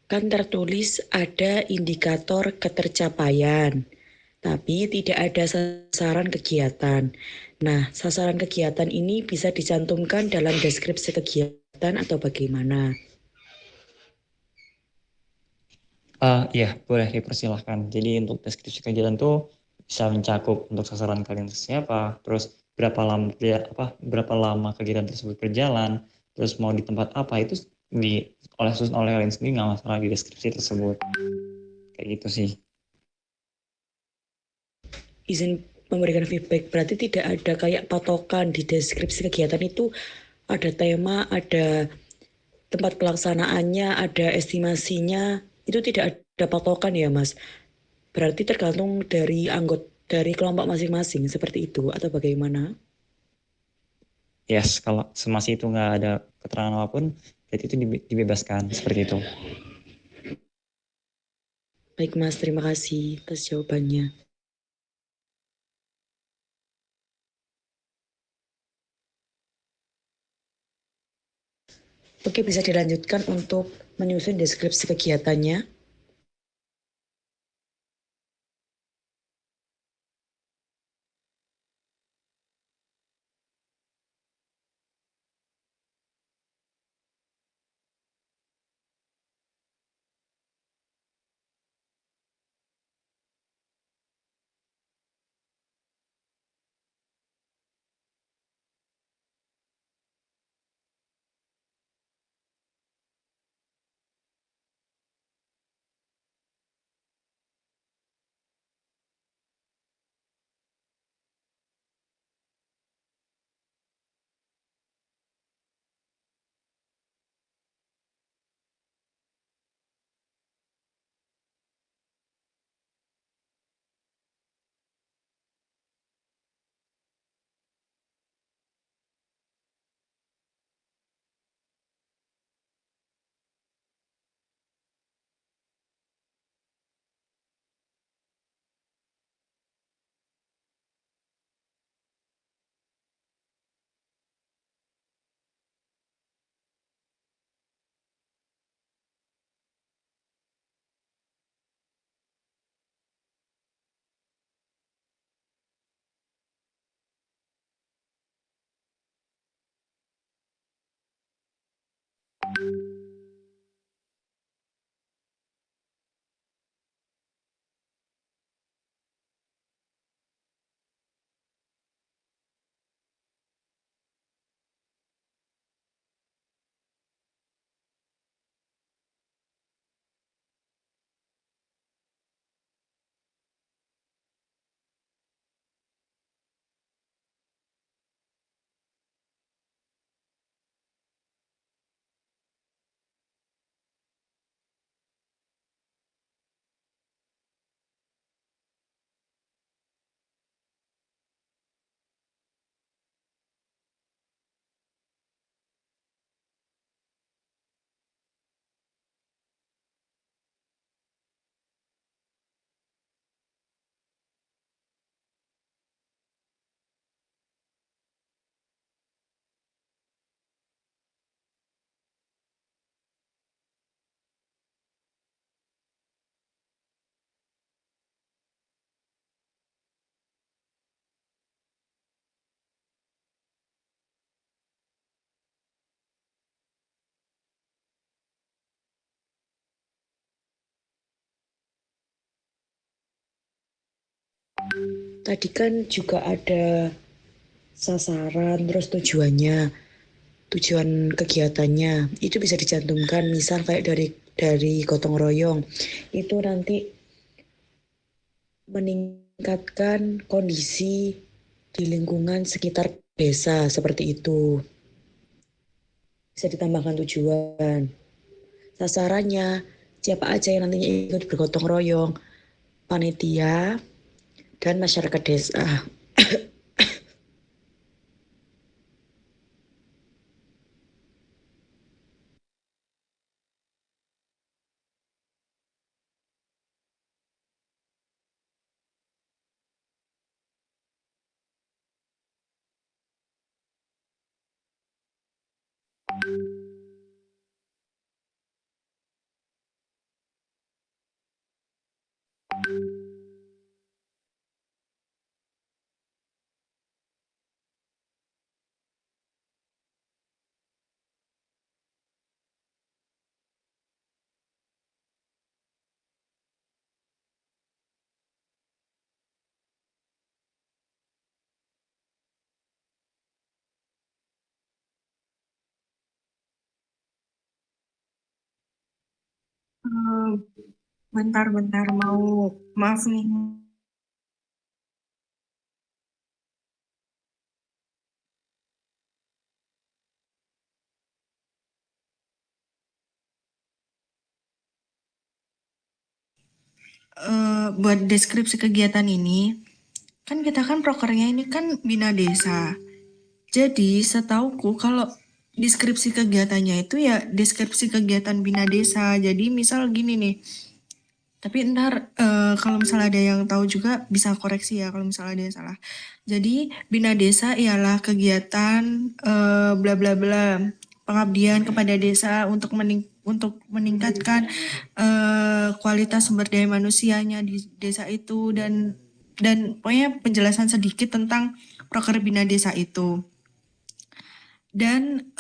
kan tertulis ada indikator ketercapaian, tapi tidak ada sasaran kegiatan. Nah, sasaran kegiatan ini bisa dicantumkan dalam deskripsi kegiatan atau bagaimana?
Iya, boleh dipersilahkan. Jadi untuk deskripsi kegiatan tuh bisa mencakup untuk sasaran kalian siapa, terus berapa lama kegiatan tersebut berjalan, terus mau di tempat apa itu susun oleh kalian sendiri, nggak masalah di deskripsi tersebut. Kayak gitu sih.
Izin memberikan feedback, berarti tidak ada kayak patokan di deskripsi kegiatan itu, ada tema, ada tempat pelaksanaannya, ada estimasinya, itu tidak ada patokan ya Mas? Berarti tergantung dari dari kelompok masing-masing seperti itu atau bagaimana?
Yes, kalau semasa itu nggak ada keterangan apapun, berarti itu dibebaskan seperti itu.
Baik Mas, terima kasih atas jawabannya. Oke, bisa dilanjutkan untuk menyusun deskripsi kegiatannya. tadi kan juga ada sasaran, terus tujuan kegiatannya itu bisa dicantumkan, misal kayak dari gotong royong itu nanti meningkatkan kondisi di lingkungan sekitar desa, seperti itu bisa ditambahkan tujuan. Sasarannya siapa aja yang nantinya ikut bergotong royong, panitia dan masyarakat desa.
Bentar-bentar mau maaf nih. Buat deskripsi kegiatan ini, kan kita kan prokernya ini kan Bina Desa. Jadi setauku kalau deskripsi kegiatannya itu ya deskripsi kegiatan Bina Desa. Jadi misal gini nih, tapi ntar kalau misalnya ada yang tahu juga bisa koreksi ya kalau misalnya ada yang salah. Jadi Bina Desa ialah kegiatan bla bla bla, pengabdian kepada desa untuk meningkatkan kualitas sumber daya manusianya di desa itu, dan pokoknya penjelasan sedikit tentang proker Bina Desa itu. Dan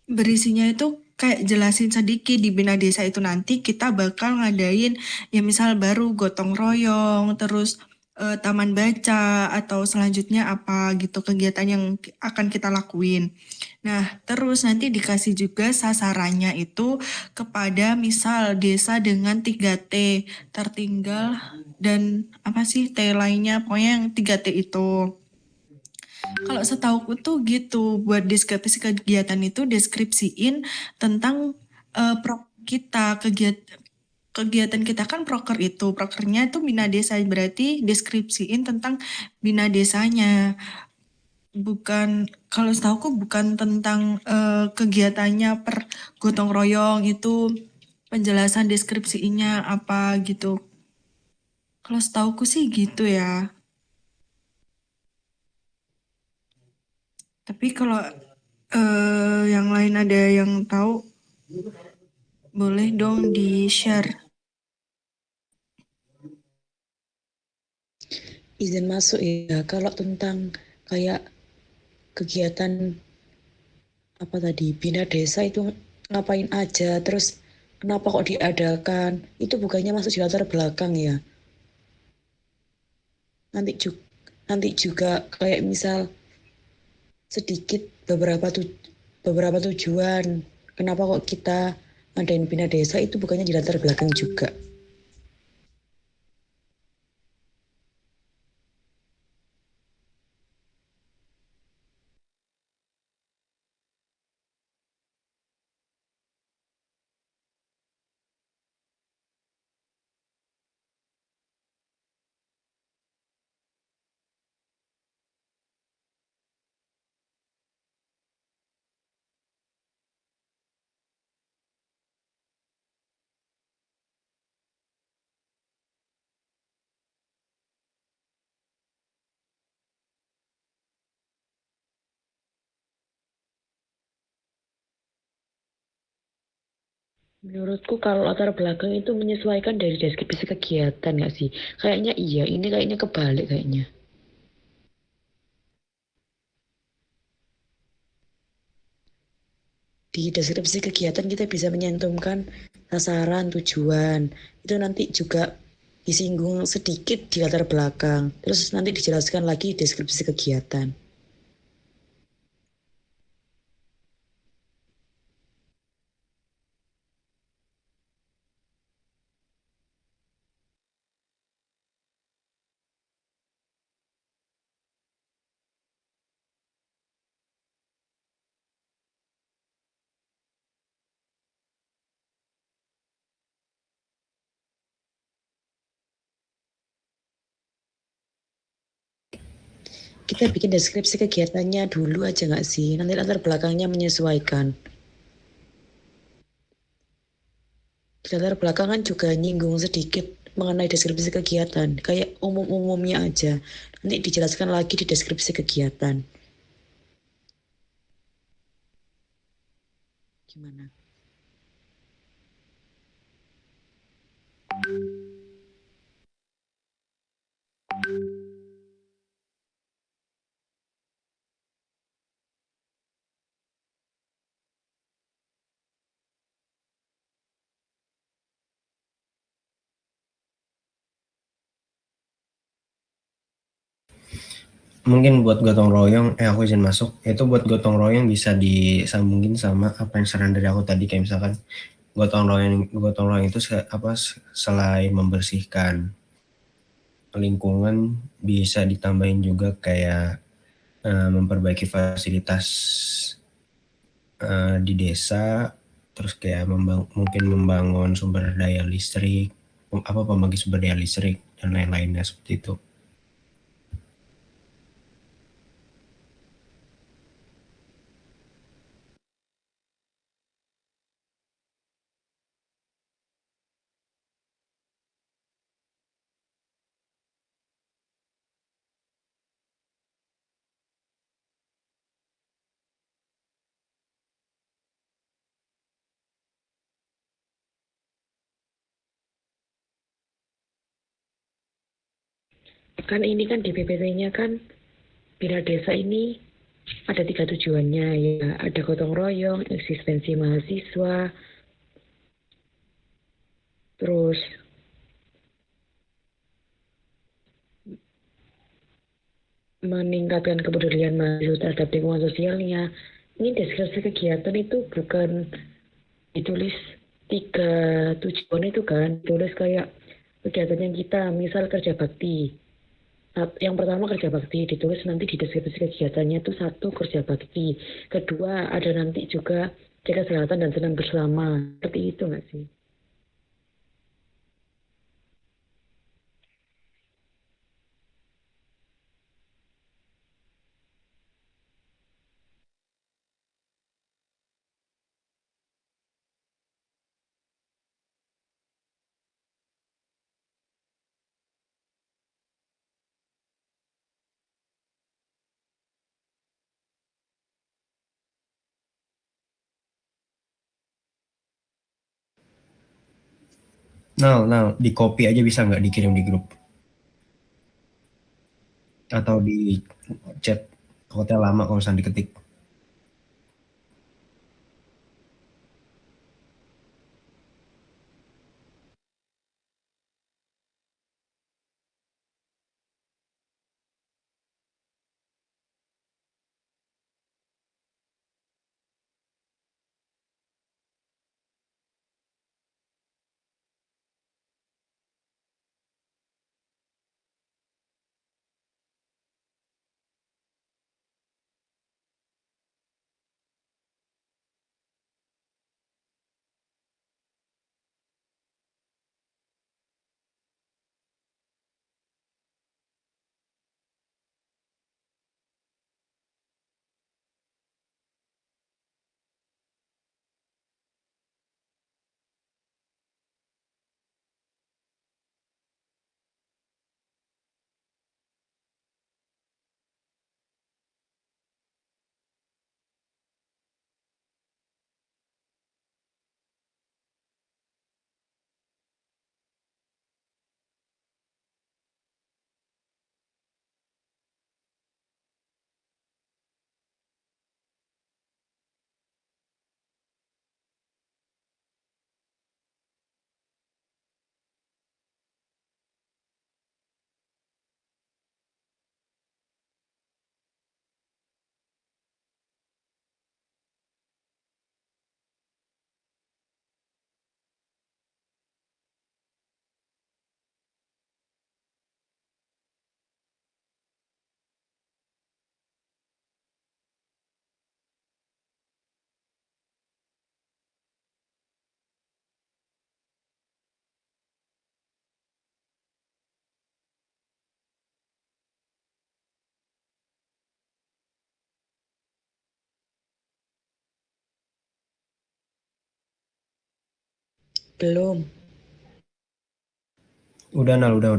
berisinya itu kayak jelasin sedikit di Bina Desa itu nanti kita bakal ngadain ya misal baru gotong royong, terus taman baca, atau selanjutnya apa gitu kegiatan yang akan kita lakuin. Nah, terus nanti dikasih juga sasarannya itu kepada misal desa dengan 3T, tertinggal dan apa sih T lainnya, pokoknya yang 3T itu. Kalau setauku tuh gitu, buat deskripsi kegiatan itu deskripsiin tentang kita, kegiatan kita kan proker itu, prokernya itu Bina Desa, berarti deskripsiin tentang Bina Desanya. Bukan, kalau setauku bukan tentang kegiatannya per gotong royong, itu penjelasan deskripsinya apa gitu. Kalau setauku sih gitu ya. Tapi kalau yang lain ada yang tahu, boleh dong di-share.
Izin masuk ya, kalau tentang kayak kegiatan apa tadi Bina Desa itu ngapain aja, terus kenapa kok diadakan, itu bukannya masuk di latar belakang ya. Nanti juga kayak misal sedikit beberapa tujuan kenapa kok kita ngadain Bina Desa, itu bukannya di latar belakang juga. Menurutku kalau latar belakang itu menyesuaikan dari deskripsi kegiatan nggak sih? Kayaknya iya, ini kayaknya kebalik kayaknya. Di deskripsi kegiatan kita bisa menyantumkan sasaran, tujuan. Itu nanti juga disinggung sedikit di latar belakang, terus nanti dijelaskan lagi di deskripsi kegiatan. Kita bikin deskripsi kegiatannya dulu aja nggak sih? Nanti latar belakangnya menyesuaikan. Di latar belakang kan juga nyinggung sedikit mengenai deskripsi kegiatan. Kayak umum-umumnya aja. Nanti dijelaskan lagi di deskripsi kegiatan. Gimana?
Mungkin buat gotong royong, aku izin masuk, itu buat gotong royong bisa disambungin sama apa yang saran dari aku tadi, kayak misalkan gotong royong itu selain membersihkan lingkungan, bisa ditambahin juga kayak memperbaiki fasilitas di desa, terus kayak mungkin membangun sumber daya listrik, pembangkit sumber daya listrik dan lain-lainnya seperti itu.
Kan ini kan di PPT-nya kan Bina Desa ini ada 3 tujuannya ya. Ada gotong royong, eksistensi mahasiswa, terus meningkatkan kepedulian mahasiswa terhadap lingkungan sosialnya. Ini deskripsi kegiatan itu bukan ditulis 3 tujuan itu kan, tulis kayak kegiatan yang kita, misal kerja bakti. Yang pertama kerja bakti, ditulis nanti di deskripsi kegiatannya itu 1 kerja bakti. Kedua ada nanti juga jaga kesehatan dan senam bersama. Seperti itu nggak sih?
Nah, di copy aja bisa nggak dikirim di grup? Atau di chat, takutnya lama kalau misalnya diketik.
Belum.
Udah Nal, udah.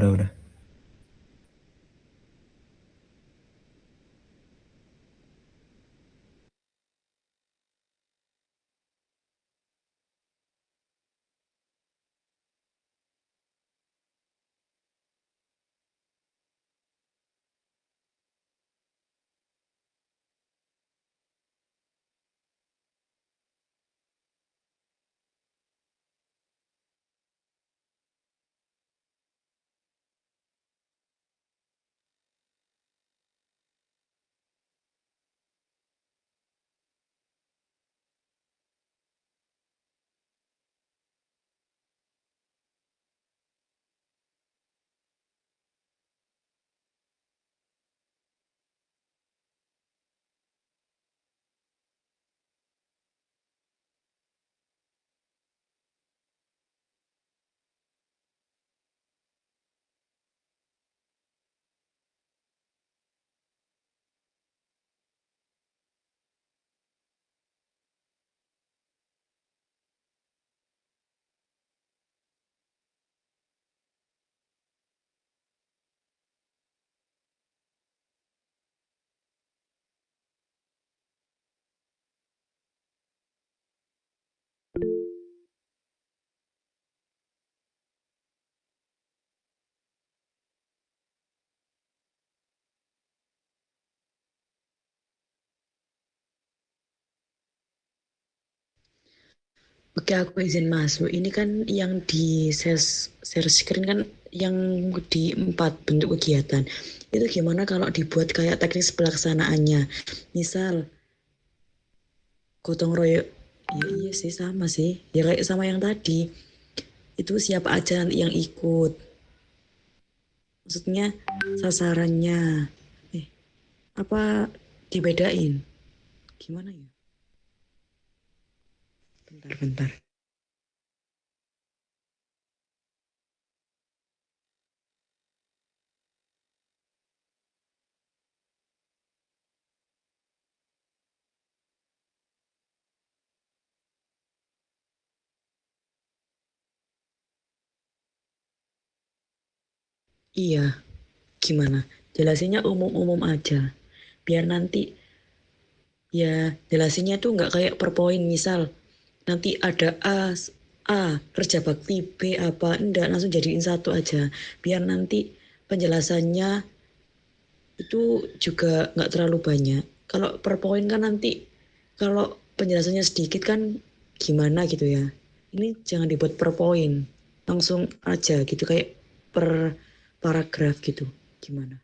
Oke, aku izin masuk. Ini kan yang di share screen kan yang di 4 bentuk kegiatan. Itu gimana kalau dibuat kayak teknis pelaksanaannya? Misal, gotong royong. Ya iya sih, sama sih. Ya kayak sama yang tadi. Itu siapa aja nanti yang ikut. Maksudnya sasarannya. Apa dibedain? Gimana ya? Bentar. Iya, gimana? Jelasinnya umum-umum aja. Biar nanti ya jelasinnya tuh nggak kayak per poin. Misal nanti ada A kerja bakti, B apa, enggak, langsung jadiin satu aja. Biar nanti penjelasannya itu juga nggak terlalu banyak. Kalau per poin kan nanti kalau penjelasannya sedikit kan gimana gitu ya. Ini jangan dibuat per poin, langsung aja gitu kayak per paragraf gitu. Gimana?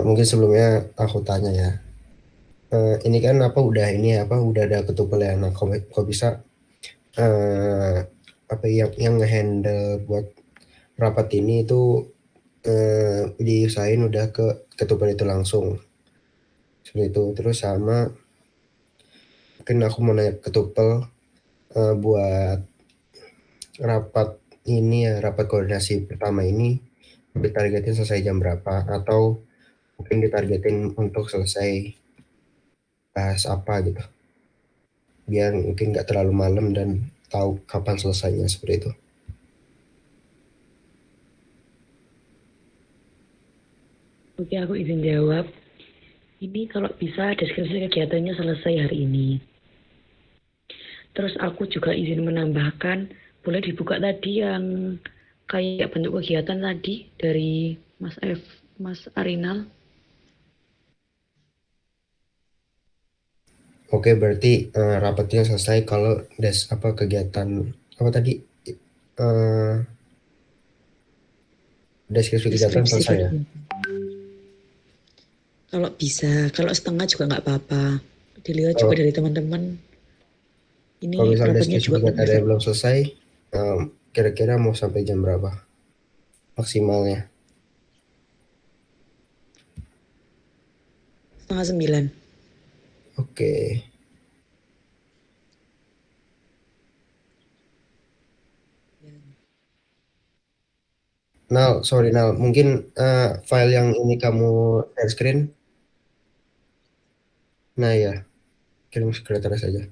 Mungkin sebelumnya aku tanya ya. Ini kan apa udah ini apa udah ada ketupelan. Nah, kok bisa apa yang ngehandle buat rapat ini itu diusahain udah ke ketua itu langsung seperti itu. Terus sama mungkin aku mau nanya ke Tupel buat rapat ini ya, rapat koordinasi pertama ini ditargetin selesai jam berapa, atau mungkin ditargetin untuk selesai bahas apa gitu, biar mungkin nggak terlalu malam dan tahu kapan selesainya seperti itu.
Oke, aku izin jawab. Ini kalau bisa deskripsi kegiatannya selesai hari ini. Terus aku juga izin menambahkan, boleh dibuka tadi yang kayak bentuk kegiatan tadi dari Mas Arinal.
Oke, berarti rapatnya selesai kalau kegiatan apa tadi, deskripsi kegiatan selesai ya.
Kalau bisa, kalau setengah juga nggak apa-apa. Dilihat juga dari teman-teman. Ini
Kalau misalnya
rapatnya
deskripsi
juga
kegiatan belum selesai, kira-kira mau sampai jam berapa maksimalnya?
8:30.
Oke. Nal, mungkin file yang ini kamu share screen. Nah ya, kirim sekretaris saja.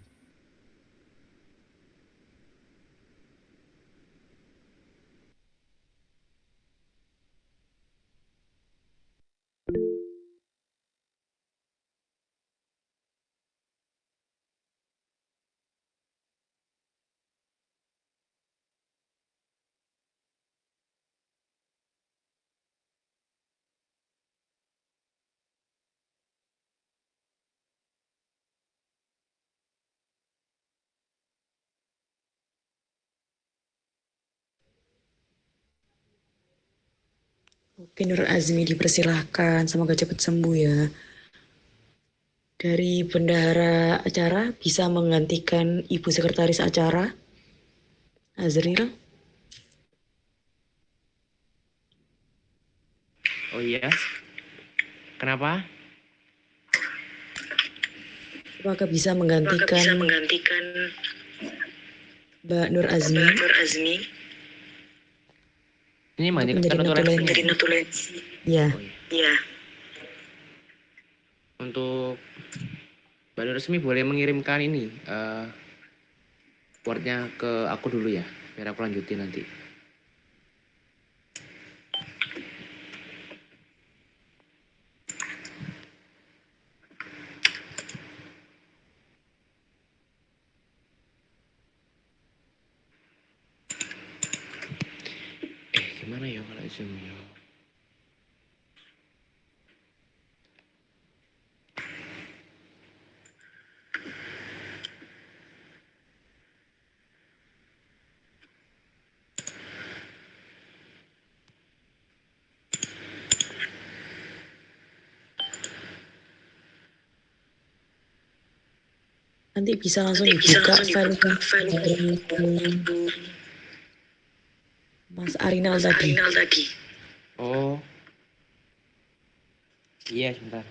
Oke, Nur Azmi dipersilahkan, semoga cepat sembuh ya. Dari bendahara acara bisa menggantikan Ibu Sekretaris Acara, Azril.
Oh iya, kenapa?
Apakah bisa menggantikan Mbak Nur Azmi?
Ini mana
Menjadi notulensi. Ya.
Untuk Mbak Nur Resmi boleh mengirimkan ini Word-nya ke aku dulu ya, biar aku lanjutin nanti. Gimana ya kalau Zoom ya?
Nanti bisa langsung dibuka file dari Mas Arinal tadi.
Oh. Iya, sebentar.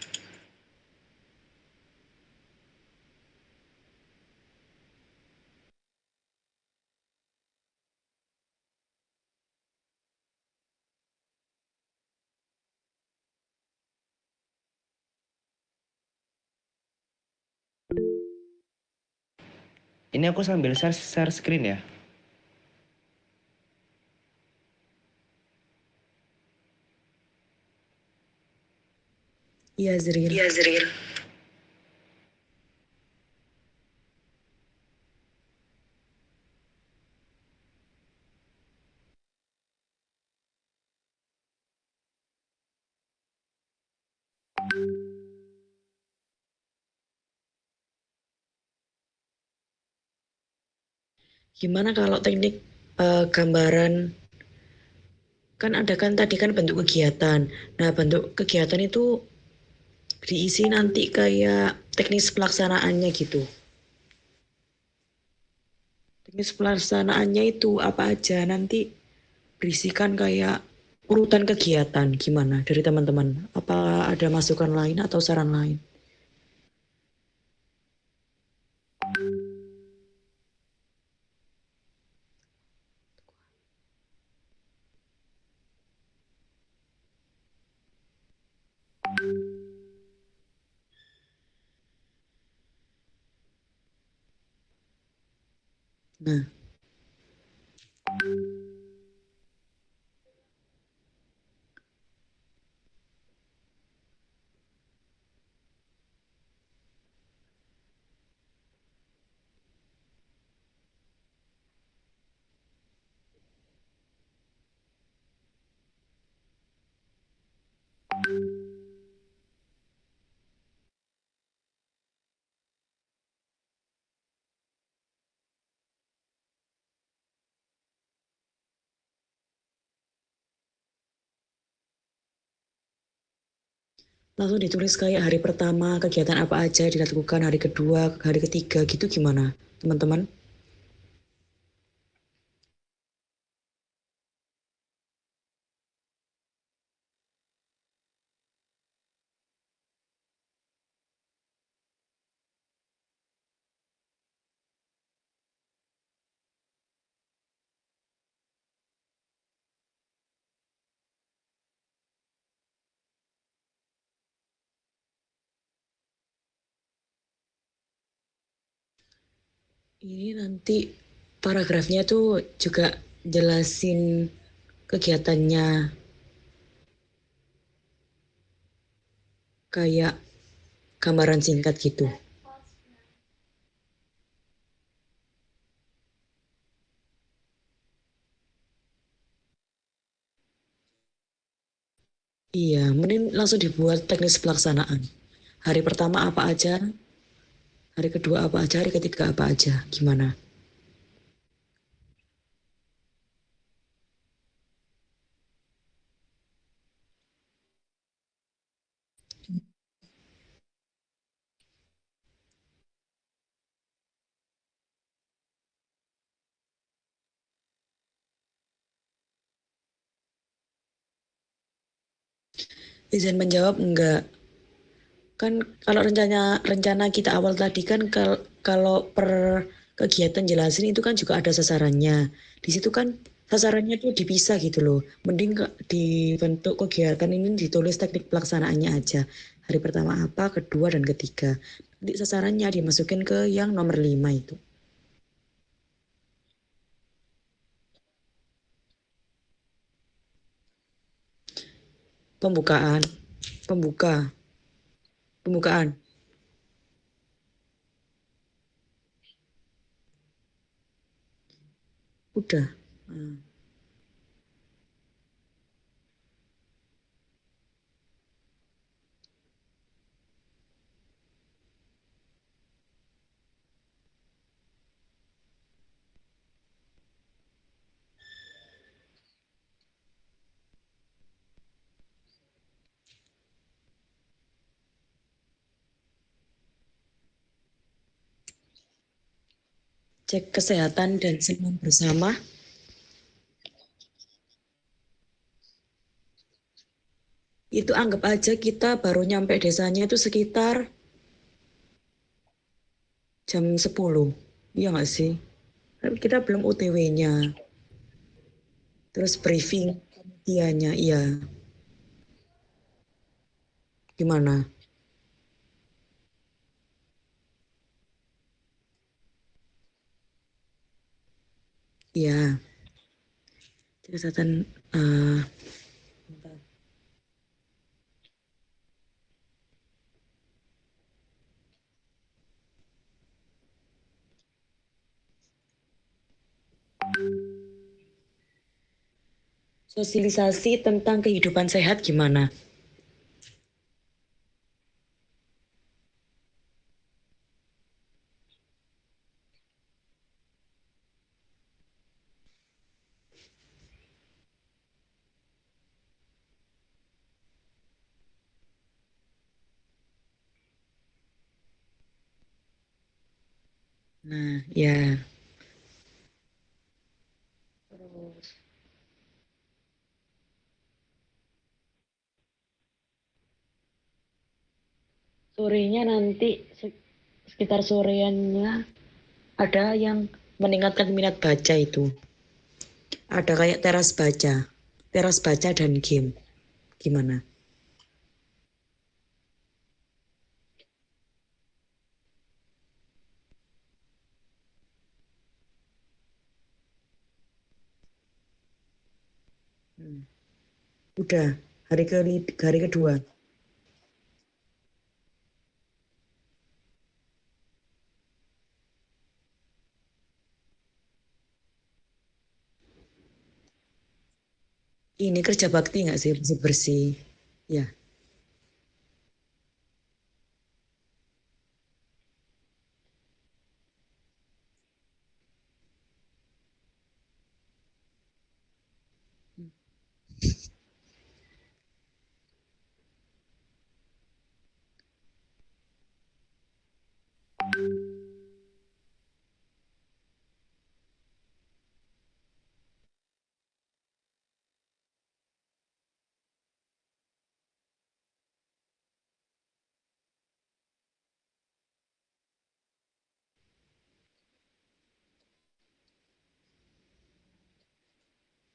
Ini aku sambil share screen ya.
Iya, Zril. Gimana kalau teknik gambaran, kan ada kan tadi kan bentuk kegiatan. Nah, bentuk kegiatan itu diisi nanti kayak teknis pelaksanaannya gitu. teknis pelaksanaannya itu apa aja, nanti berisikan kayak urutan kegiatan gimana dari teman-teman. Apa ada masukan lain atau saran lain? Nah, langsung ditulis kayak hari pertama kegiatan apa aja dilakukan, hari kedua, hari ketiga gitu gimana teman-teman? Ini nanti paragrafnya tuh juga jelasin kegiatannya kayak gambaran singkat gitu. Iya, mending langsung dibuat teknis pelaksanaan. Hari pertama apa aja, hari kedua apa aja, hari ketiga apa aja, gimana? Izin menjawab enggak? Kan kalau rencana kita awal tadi kan kalau per kegiatan jelasin itu kan juga ada sasarannya. Di situ kan sasarannya tuh dipisah gitu loh. Mending dibentuk kegiatan ini ditulis teknik pelaksanaannya aja. Hari pertama apa, kedua dan ketiga. Nanti sasarannya dimasukin ke yang nomor 5 itu. Pembukaan, pembukaan. Udah. Nah. Cek kesehatan dan senam bersama. Itu anggap aja kita baru nyampe desanya itu sekitar jam 10. Iya nggak sih? Tapi kita belum OTW-nya. Terus briefing dianya, iya. Gimana? Iya. Kesehatan sosialisasi tentang kehidupan sehat gimana? Nah, ya. Sorenya nanti sekitar soreannya ada yang meningkatkan minat baca itu. Ada kayak teras baca dan game. Gimana? Udah hari kedua. Ini kerja bakti nggak sih bersih-bersih? Ya.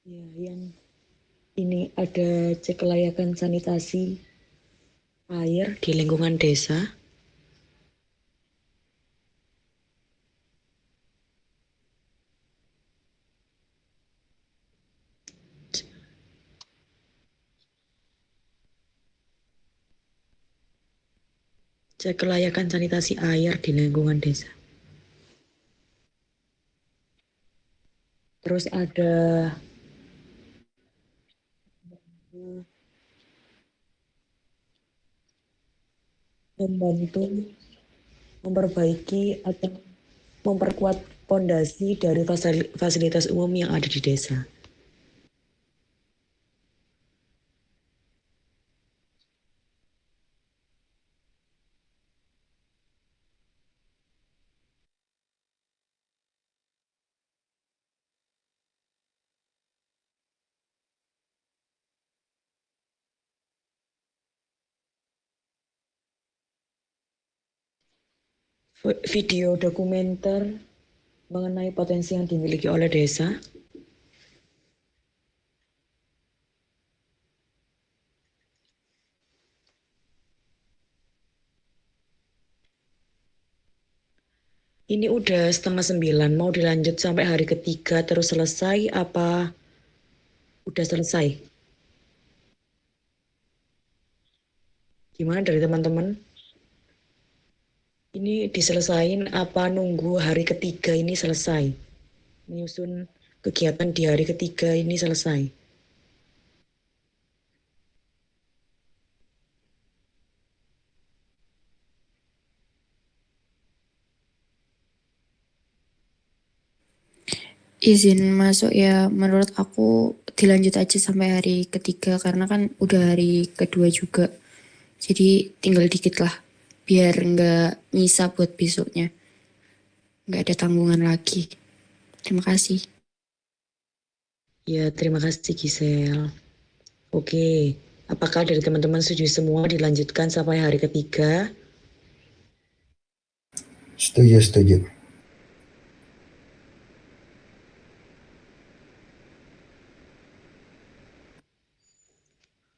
Ya, yang ini ada cek kelayakan sanitasi air di lingkungan desa. Cek kelayakan sanitasi air di lingkungan desa. Terus ada membantu memperbaiki atau memperkuat pondasi dari fasilitas umum yang ada di desa. Video dokumenter mengenai potensi yang dimiliki oleh desa. Ini udah 8:30, mau dilanjut sampai hari ketiga terus selesai apa udah selesai? Gimana dari teman-teman? Ini diselesain apa nunggu hari ketiga ini selesai? Menyusun kegiatan di hari ketiga ini selesai.
Izin masuk ya, menurut aku dilanjut aja sampai hari ketiga karena kan udah hari kedua juga. Jadi tinggal dikit lah, biar nggak nyisa buat besoknya. Nggak ada tanggungan lagi. Terima kasih.
Ya, terima kasih Gisel. Oke, apakah dari teman-teman setuju semua dilanjutkan sampai hari ketiga?
Setuju.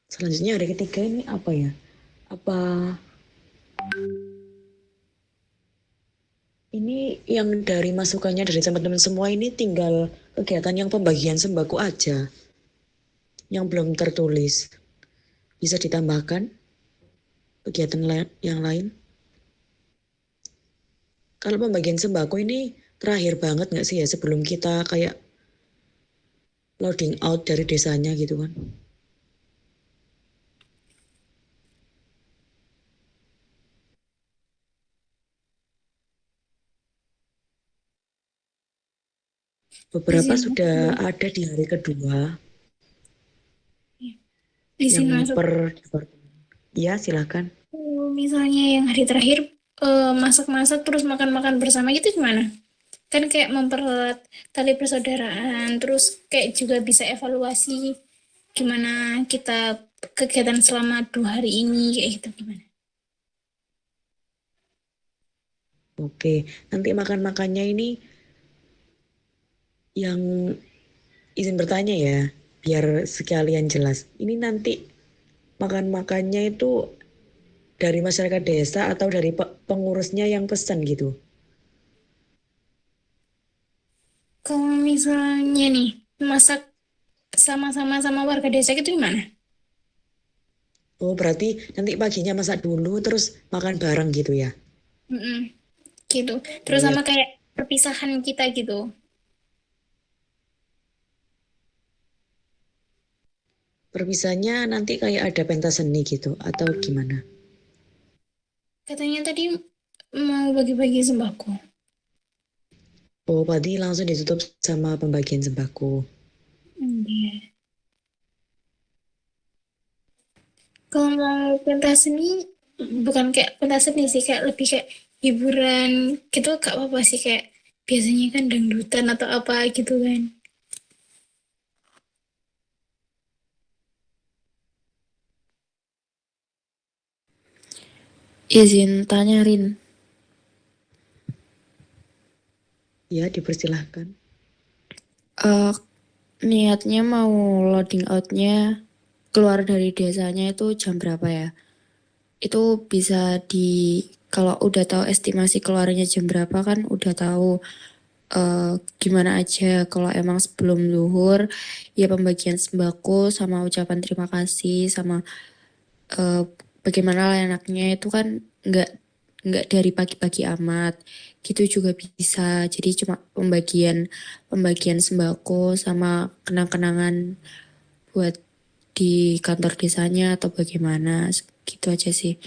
Selanjutnya hari ketiga ini apa ya? Apa ini yang dari masukannya dari teman-teman semua ini tinggal kegiatan yang pembagian sembako aja yang belum tertulis. Bisa ditambahkan kegiatan yang lain? Kalau pembagian sembako ini terakhir banget nggak sih ya sebelum kita kayak loading out dari desanya gitu kan? Beberapa
Izin
sudah
masuk.
ada di hari kedua.
Izin
Yang
masuk.
Ya, silakan.
Misalnya yang hari terakhir masak-masak terus makan-makan bersama gitu gimana? Kan kayak mempererat tali persaudaraan, terus kayak juga bisa evaluasi gimana kita kegiatan selama 2 hari ini kayak gitu gimana?
Oke, nanti makan-makannya ini yang izin bertanya ya, biar sekalian jelas. Ini nanti makan-makannya itu dari masyarakat desa atau dari pengurusnya yang pesan gitu?
Kalau misalnya nih, masak sama-sama sama warga desa gitu gimana?
Oh, berarti nanti paginya masak dulu terus makan bareng gitu ya?
Mm-mm, gitu.
Oh
Terus
ya,
sama kayak perpisahan kita gitu.
perpisahnya nanti kayak ada pentas seni gitu atau gimana?
Katanya tadi mau bagi-bagi sembako.
Oh, berarti langsung ditutup sama pembagian sembako.
Iya. Kalau mau pentas seni, bukan kayak pentas seni sih, kayak lebih kayak hiburan gitu, gak apa-apa sih, kayak biasanya kan dangdutan atau apa gitu kan.
Izin tanya Rin,
Ya, dipersilahkan.
eh, niatnya mau loading outnya keluar dari desanya itu jam berapa ya? Itu bisa kalau udah tahu estimasi keluarnya jam berapa kan udah tahu gimana aja. Kalau emang sebelum zuhur ya pembagian sembako sama ucapan terima kasih sama eh, bagaimana lah enaknya itu kan nggak nggak dari pagi-pagi amat gitu juga bisa. Jadi cuma pembagian pembagian sembako sama kenang-kenangan buat di kantor desanya atau bagaimana gitu aja sih.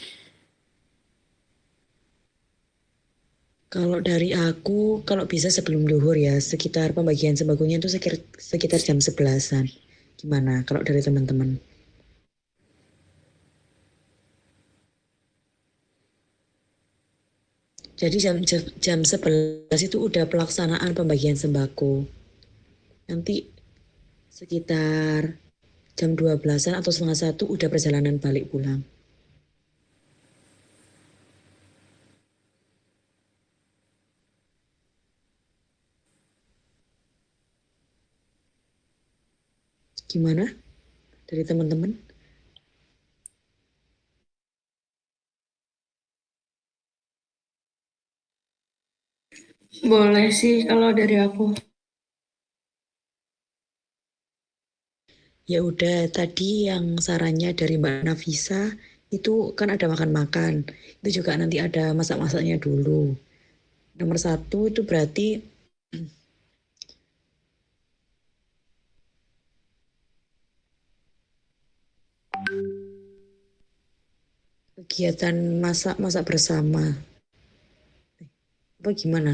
Kalau dari aku, kalau bisa sebelum duhur ya, sekitar pembagian sembakonya itu sekitar jam 11-an. Gimana kalau dari teman-teman? Jadi jam 11 itu udah pelaksanaan pembagian sembako. Nanti sekitar jam 12-an atau setengah satu udah perjalanan balik pulang. Gimana dari teman-teman?
Boleh sih kalau dari aku.
Ya udah, tadi yang sarannya dari Mbak Nafisa itu kan ada makan-makan. Itu juga nanti ada masak-masaknya dulu. Nomor satu itu berarti kegiatan masak-masak bersama. Apa gimana?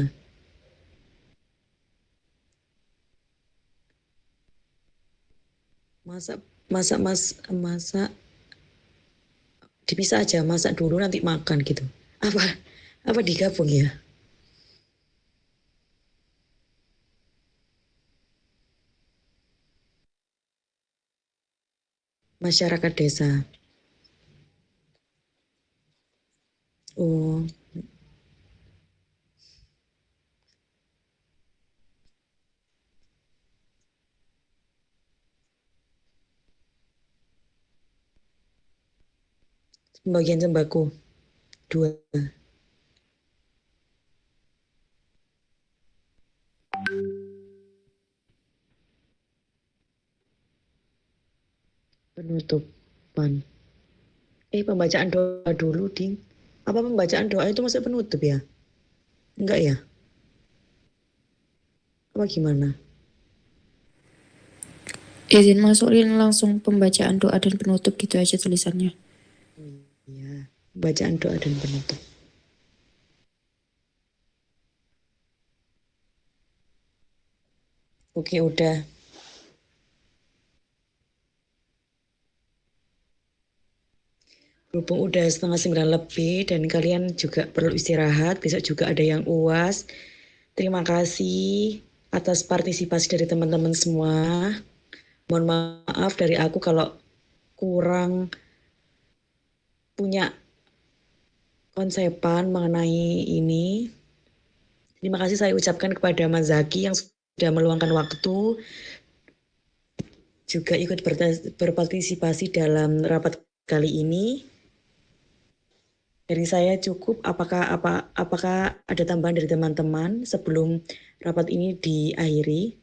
Masak, masak dipisah aja, masak dulu nanti makan gitu. Apa apa digabung ya? Masyarakat desa. Oh, pembagian sembako. 2. Penutupan. Pembacaan doa dulu, Ding. Apa pembacaan doa itu masuk penutup ya? Enggak ya? Apa gimana?
Izin masukin langsung pembacaan doa dan penutup gitu aja tulisannya.
Iya, bacaan doa dan penutup. Oke, udah. Berhubung udah setengah 9 lebih dan kalian juga perlu istirahat, besok juga ada yang UAS. Terima kasih atas partisipasi dari teman-teman semua. Mohon maaf dari aku kalau kurang punya konsepan mengenai ini. Terima kasih saya ucapkan kepada Mas Zaki yang sudah meluangkan waktu, juga ikut berpartisipasi dalam rapat kali ini. Dari saya cukup. Apakah ada tambahan dari teman-teman sebelum rapat ini diakhiri?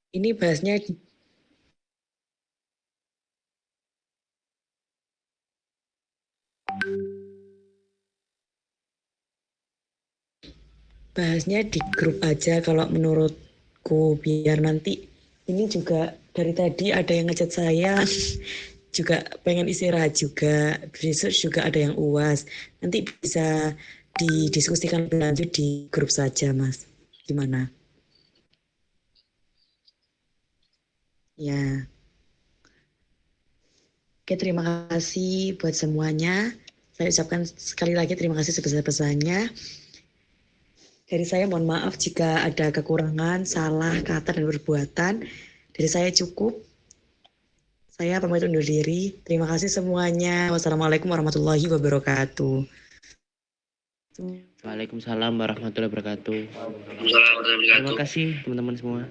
Ini bahasnya di grup aja kalau menurutku, biar nanti ini juga dari tadi ada yang ngechat saya juga pengen istirahat juga, besok juga ada yang UAS, nanti bisa didiskusikan lebih lanjut di grup saja, Mas. Gimana? Ya. Oke, terima kasih buat semuanya. Saya ucapkan sekali lagi terima kasih sebesar-besarnya. Dari saya mohon maaf jika ada kekurangan, salah, kata, dan perbuatan. Dari saya cukup. Saya pamit undur diri. Terima kasih semuanya. Wassalamualaikum warahmatullahi wabarakatuh.
Waalaikumsalam warahmatullahi wabarakatuh. Terima kasih teman-teman semua.